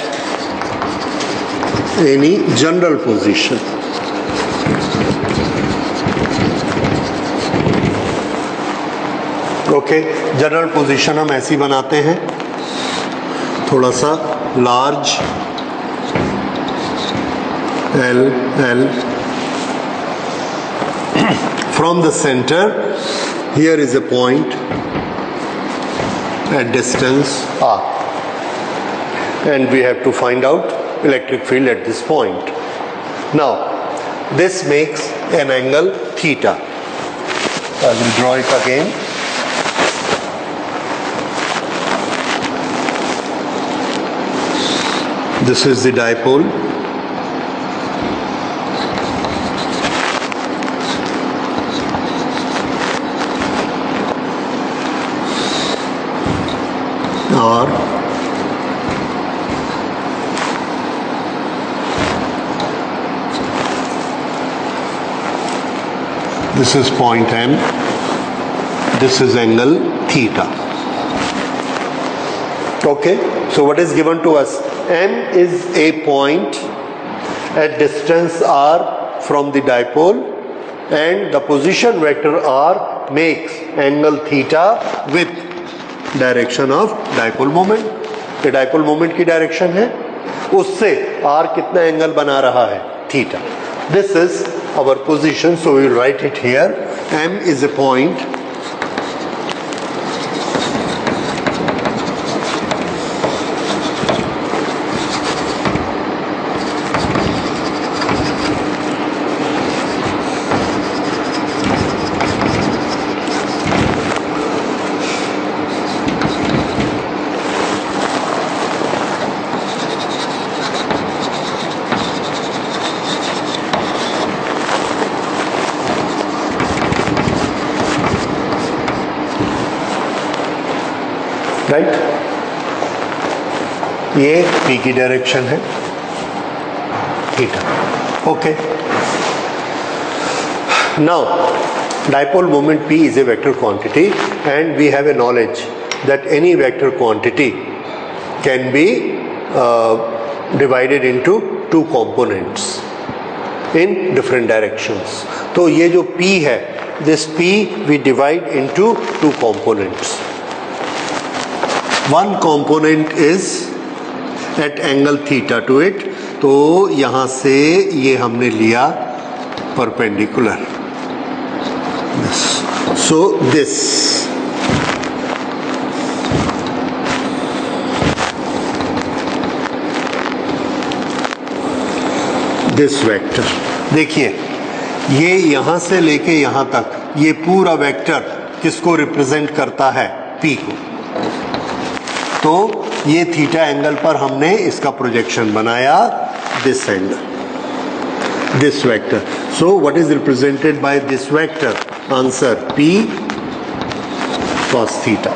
any general position. Okay, general position हम ऐसी बनाते हैं, थोड़ा सा large L L from the center. Here is a point at distance R, and we have to find out electric field at this point. Now this makes an angle theta. I will draw it again. This is the dipole. R. This is point M. This is angle theta. Okay, so what is given to us? M is a point at distance R from the dipole, and the position vector R makes angle theta with direction of dipole moment. ये dipole moment की direction है, उससे R कितना angle बना रहा है? Theta. This is our position, so we will write it here. M is a point right. ये P की डायरेक्शन है, theta. Okay, now dipole moment P is a vector quantity, and we have a knowledge that any vector quantity can be divided into two components in different directions. तो ये जो P है, this P we divide into two components. One component is at angle theta to it, तो यहाँ से ये हमने लिया perpendicular. So this vector, देखिए ये यहाँ से लेके यहाँ तक ये पूरा वेक्टर किसको रिप्रेजेंट करता है? P को. तो ये थीटा एंगल पर हमने इसका प्रोजेक्शन बनाया, this angle, this vector. So what is represented by this vector? Answer P cos theta,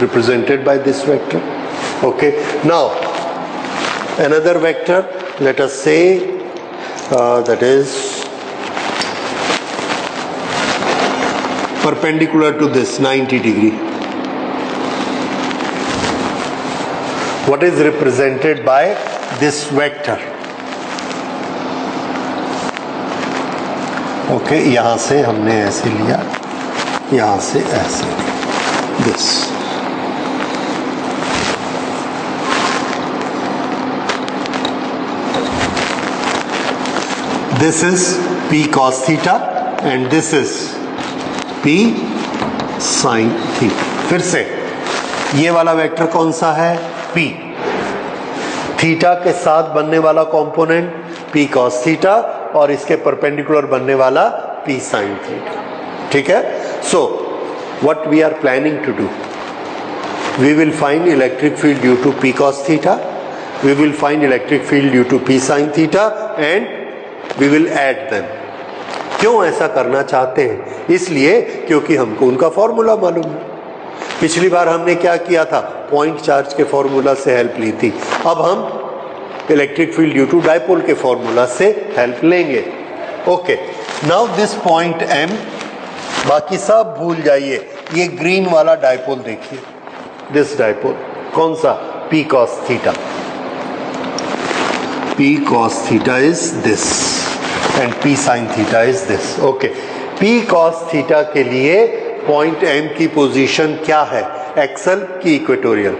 represented by this vector. Okay, now another vector, let us say that is perpendicular to this 90 degree. What is represented by this vector? Okay, यहाँ से हमने ऐसे लिया, यहाँ से ऐसे, this. This is P cos theta and this is P sin theta. फिर से ये वाला वेक्टर कौन सा है? P। थीटा के साथ बनने वाला कंपोनेंट P cos थीटा और इसके परपेंडिकुलर बनने वाला P sin थीटा। ठीक है? So what we are planning to do, we will find electric field due to P cos theta, we will find electric field due to P sin theta and we will add them. क्यों ऐसा करना चाहते हैं? इसलिए क्योंकि हमको उनका formula मालूम है। पिछली बार हमने क्या किया था? पॉइंट चार्ज के फॉर्मूला से हेल्प ली थी। अब हम electric field due to dipole के फॉर्मूला से हेल्प लेंगे। Okay, now this point M, बाकी सब भूल जाइए। ये ग्रीन वाला डायपोल देखिए, दिस डायपोल कौन सा? P cos theta. P cos theta is this and P sin theta is this. Okay, P cos theta के लिए पॉइंट M की पोजीशन क्या है? एक्सल की इक्वेटोरियल?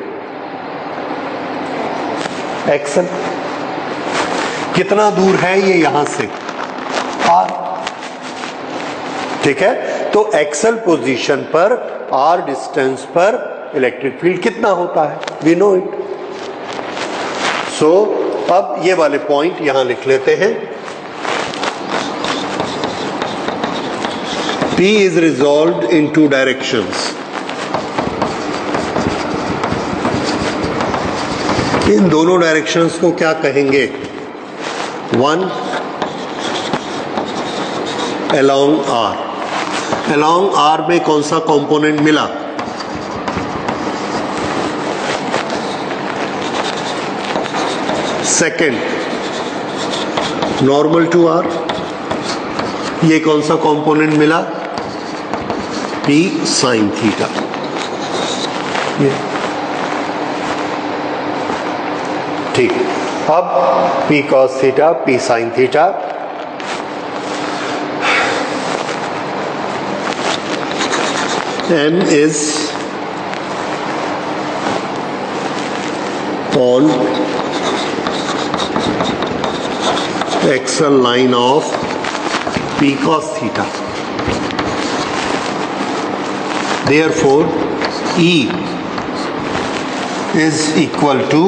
एक्सल। कितना दूर है ये यहां से? R। ठीक है, तो एक्सल पोजीशन पर R डिस्टेंस पर इलेक्ट्रिक फील्ड कितना होता है? We know it. सो अब ये वाले पॉइंट यहां लिख लेते हैं। P is resolved in two directions. इन दोनों डायरेक्शंस को क्या कहेंगे? One along R। along R में कौन सा कंपोनेंट मिला? Second, normal to R। ये कौन सा कंपोनेंट मिला? P sin theta. ये ठीक। अब P cos theta, P sin theta, M is on axial line of P cos theta. Therefore, E is equal to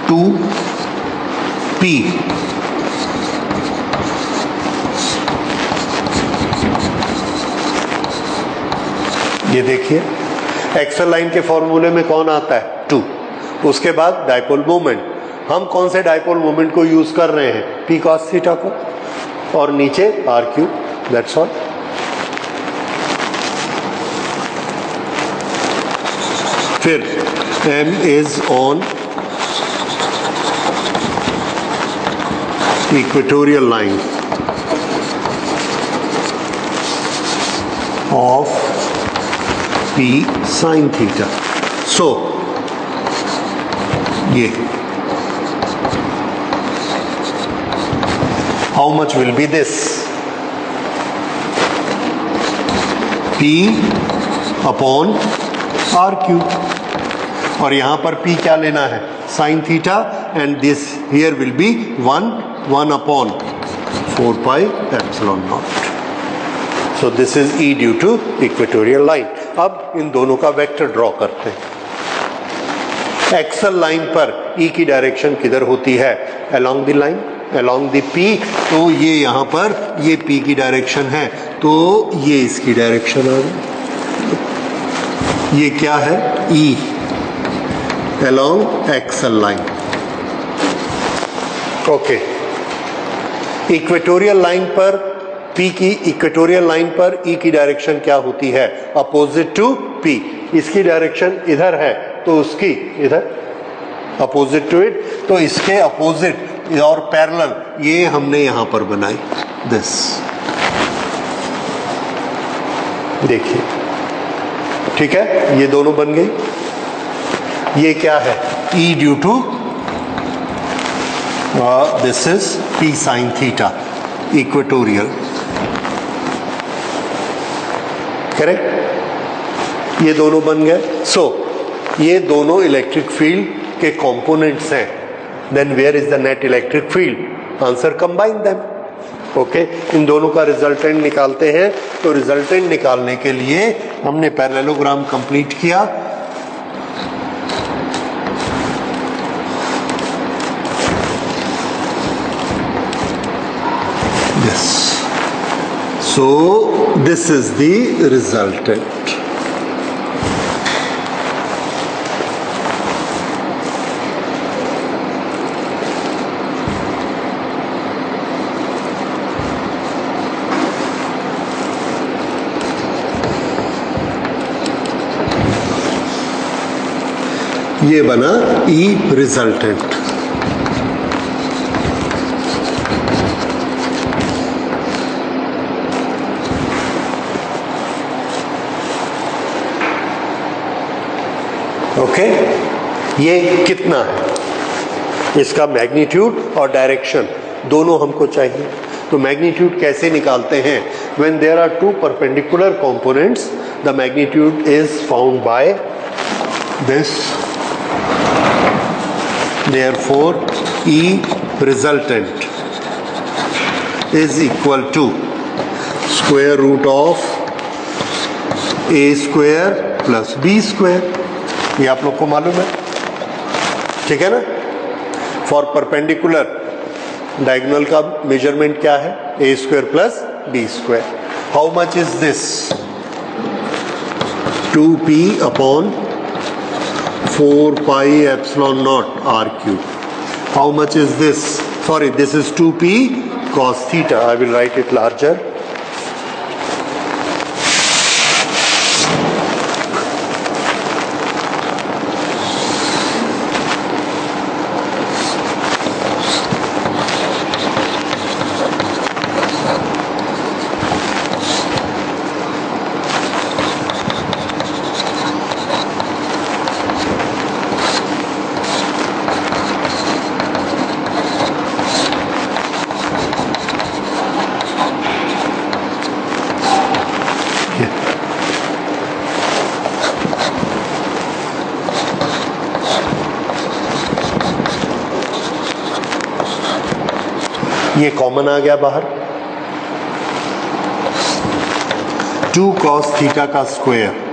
2P. ये देखिए, एक्सल लाइन के फॉर्मूले में कौन आता है? 2। उसके बाद डायपोल मोमेंट, हम कौन से डायपोल मोमेंट को यूज कर रहे हैं? P cos थीटा को, और नीचे R3। That's all. फिर M is on equatorial line of P sin theta. So ये how much will be this? P upon R cube, और यहां पर P क्या लेना है? sin theta, and this here will be 1 upon 4 pi epsilon naught. So this is E due to equatorial line. अब इन दोनों का वेक्टर ड्रॉ करते हैं। एक्सल लाइन पर E की डायरेक्शन किधर होती है? along the line, along the P। तो ये यहाँ पर ये P की डायरेक्शन है, तो ये इसकी डायरेक्शन आ गई। ये क्या है? E along axial line. ओके, इक्वेटोरियल लाइन पर P की, इक्वेटोरियल लाइन पर E की डायरेक्शन क्या होती है? Opposite to P। इसकी डायरेक्शन इधर है तो उसकी इधर अपोजिट टू इट, तो इसके अपोजिट और पैरेलल ये हमने यहां पर बनाई, दिस। देखिए, ठीक है, ये दोनों बन गई। ये क्या है? E due to this is P sin theta, equatorial. Correct, ये दोनों बन गए। सो ये दोनों इलेक्ट्रिक फील्ड के कंपोनेंट्स हैं। Then where is the net electric field? Answer, combine them. Okay, इन दोनों का रिजल्टेंट निकालते हैं। तो रिजल्टेंट निकालने के लिए हमने पैरेललोग्राम कंप्लीट किया। Yes. So this is the resultant. ये बना E रिजल्टेंट। ओके, ये कितना है? इसका मैग्नीट्यूड और डायरेक्शन दोनों हमको चाहिए। तो मैग्नीट्यूड कैसे निकालते हैं? When there are two perpendicular components the magnitude is found by this. Therefore, E resultant is equal to square root of A square plus B square। ये आप लोग को मालूम है, ठीक है ना? फॉर परपेंडिकुलर डायगोनल का मेजरमेंट क्या है? A square plus B square। How much is this? 2p upon 4 pi epsilon naught r cube। How much is this? Sorry, this is 2p cos theta. I will write it larger। ये common आ गया बाहर। 2 cos theta का square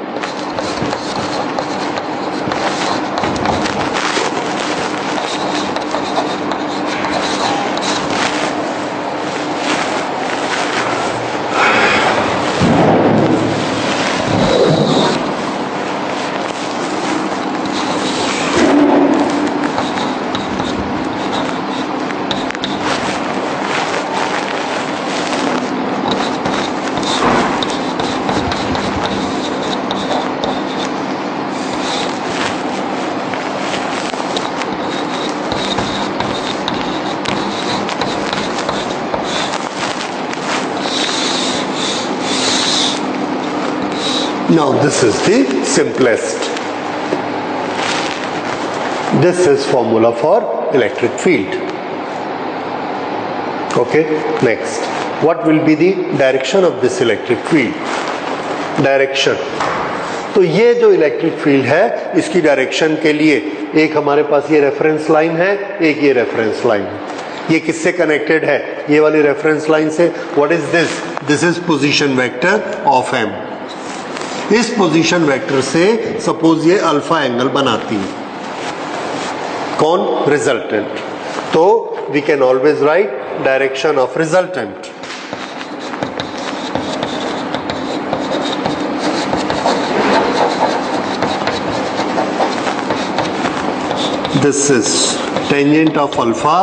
Now this is the simplest. This is formula for electric field. Okay, next. What will be the direction of this electric field? Direction. तो ये जो electric field है इसकी direction के लिए एक हमारे पास ये रेफरेंस लाइन है, एक ये रेफरेंस लाइन है। ये किससे कनेक्टेड है? ये वाली रेफरेंस लाइन से। What is this? This is position vector of M. इस पोजीशन वेक्टर से सपोज ये अल्फा एंगल बनाती है। कौन? रिजल्टेंट। तो we can always write direction of resultant. This is tangent of alpha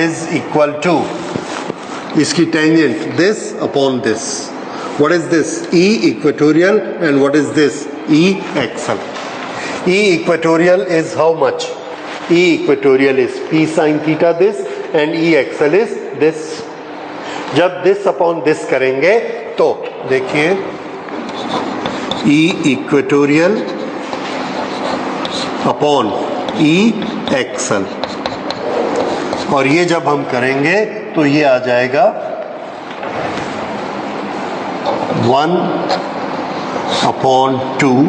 is equal to, इसकी tangent this upon this. What is this? E equatorial, and what is this? E axial. E equatorial is how much? E equatorial is P sin theta this, and E axial is this। जब this upon this करेंगे तो देखिए E equatorial upon E axial, और ये जब हम करेंगे तो ये आ जाएगा 1 upon 2,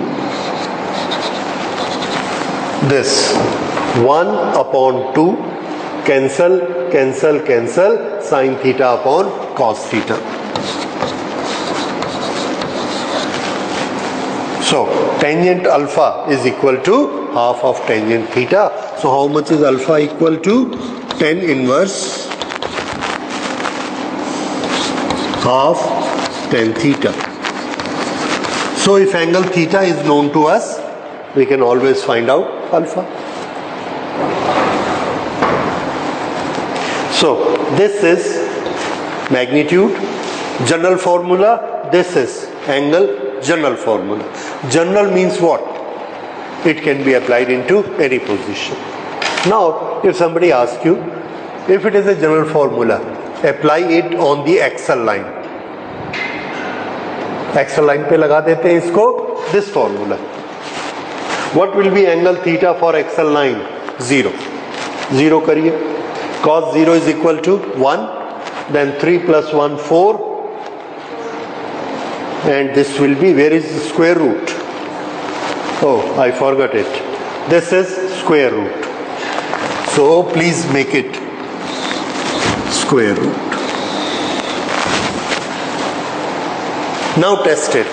this 1 upon 2, cancel, cancel, cancel, sin theta upon cos theta. So tangent alpha is equal to half of tangent theta. So how much is alpha equal to? Tan inverse half tan theta. So if angle theta is known to us, we can always find out alpha. So this is magnitude, general formula. This is angle, general formula. General means what? It can be applied into any position. Now, if somebody asks you, if it is a general formula, apply it on the axial line. Axial line पे लगा देते हैं इसको, this formula. What will be angle theta for axial line? 0. 0 करिए. Cos 0 is equal to 1. Then 3 plus 1, 4. And this will be, where is the square root? Oh, I forgot it. This is square root. So please make it square root. Now test it.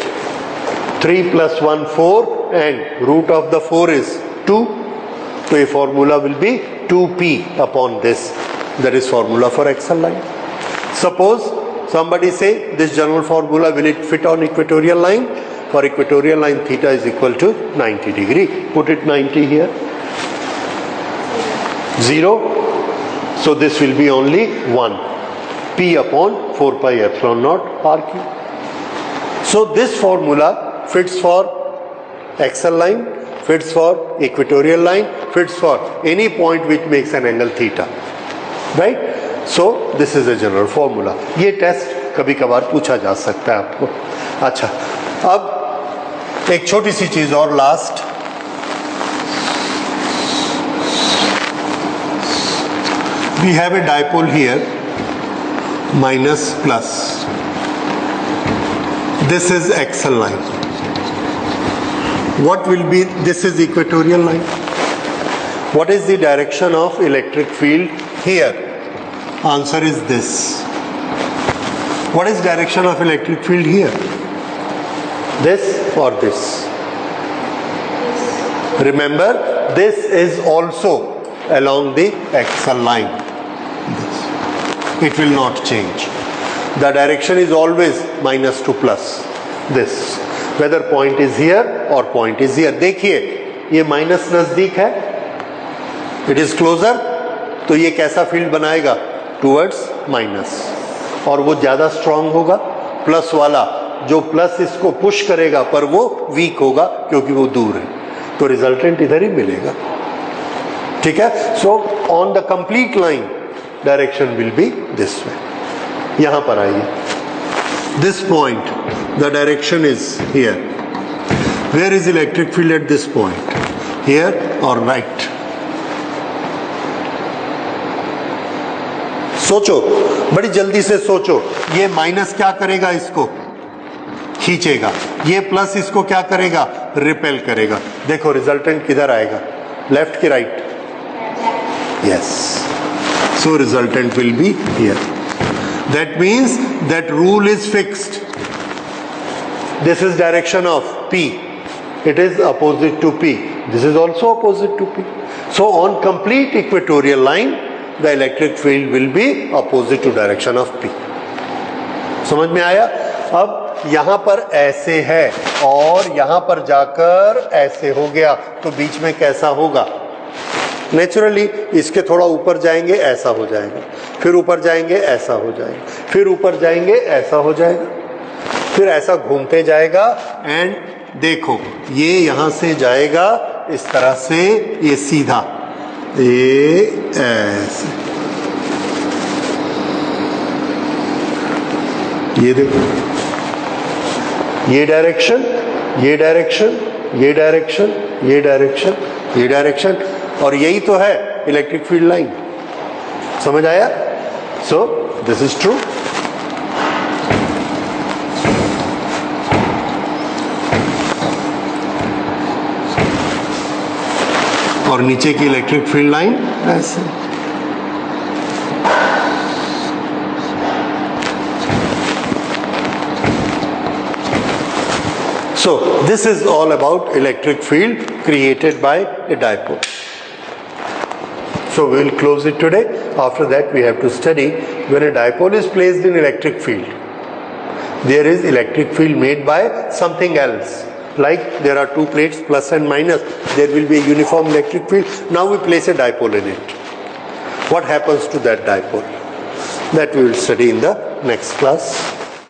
3 plus 1, 4, and root of the 4 is 2. So a formula will be 2p upon this. That is formula for axial line. Suppose somebody say this general formula, will it fit on equatorial line? For equatorial line, theta is equal to 90 degree. Put it 90 here. 0. So this will be only 1. P upon 4 pi epsilon naught RQ. So this formula fits for axial line, fits for equatorial line, fits for any point which makes an angle theta. Right? So this is a general formula. ये test कभी कभार पूछा जा सकता है आपको. अच्छा, अब एक छोटी सी चीज और last. We have a dipole here, minus plus. This is axial line. What will be, this is equatorial line. What is the direction of electric field here? Answer is this. What is direction of electric field here? This or this? Remember, this is also along the axial line. It will not change. The direction is always minus to plus. This, whether point is here or point is here. देखिए, ये minus नजदीक है. It is closer. तो ये कैसा field बनाएगा? Towards minus. और वो ज्यादा स्ट्रांग होगा. प्लस वाला जो प्लस इसको पुश करेगा पर वो वीक होगा क्योंकि वो दूर है. तो रिजल्टेंट इधर ही मिलेगा. ठीक है. So on the complete line direction will be this way. यहां पर आइए. This point the direction is here. Where is electric field at this point? Here और राइट? सोचो, बड़ी जल्दी से सोचो. ये माइनस क्या करेगा? इसको खींचेगा. ये प्लस इसको क्या करेगा? रिपेल करेगा. देखो रिजल्टेंट किधर आएगा? लेफ्ट की right? Yes. So resultant will be here. That means that rule is fixed. This is direction of P. It is opposite to P. This is also opposite to P. So on complete equatorial line, the electric field will be opposite to direction of P. समझ में आया? अब यहां पर ऐसे है और यहां पर जाकर ऐसे हो गया तो बीच में कैसा होगा? नेचुरली इसके थोड़ा ऊपर जाएंगे ऐसा हो जाएगा, फिर ऊपर जाएंगे ऐसा हो जाएगा, फिर ऊपर जाएंगे ऐसा हो जाएगा, फिर ऐसा घूमते जाएगा. एंड देखो ये यहां से जाएगा इस तरह से, ये सीधा ये ऐसे. ये देखो, ये डायरेक्शन, ये डायरेक्शन, ये डायरेक्शन, ये डायरेक्शन, ये डायरेक्शन, और यही तो है इलेक्ट्रिक फील्ड लाइन. समझ आया? So this is true. और नीचे की इलेक्ट्रिक फील्ड लाइन ऐसे। So this is all about electric field created by a dipole. So we will close it today. After that we have to study when a dipole is placed in electric field. There is electric field made by something else. Like there are two plates plus and minus. There will be a uniform electric field. Now we place a dipole in it. What happens to that dipole? That we will study in the next class.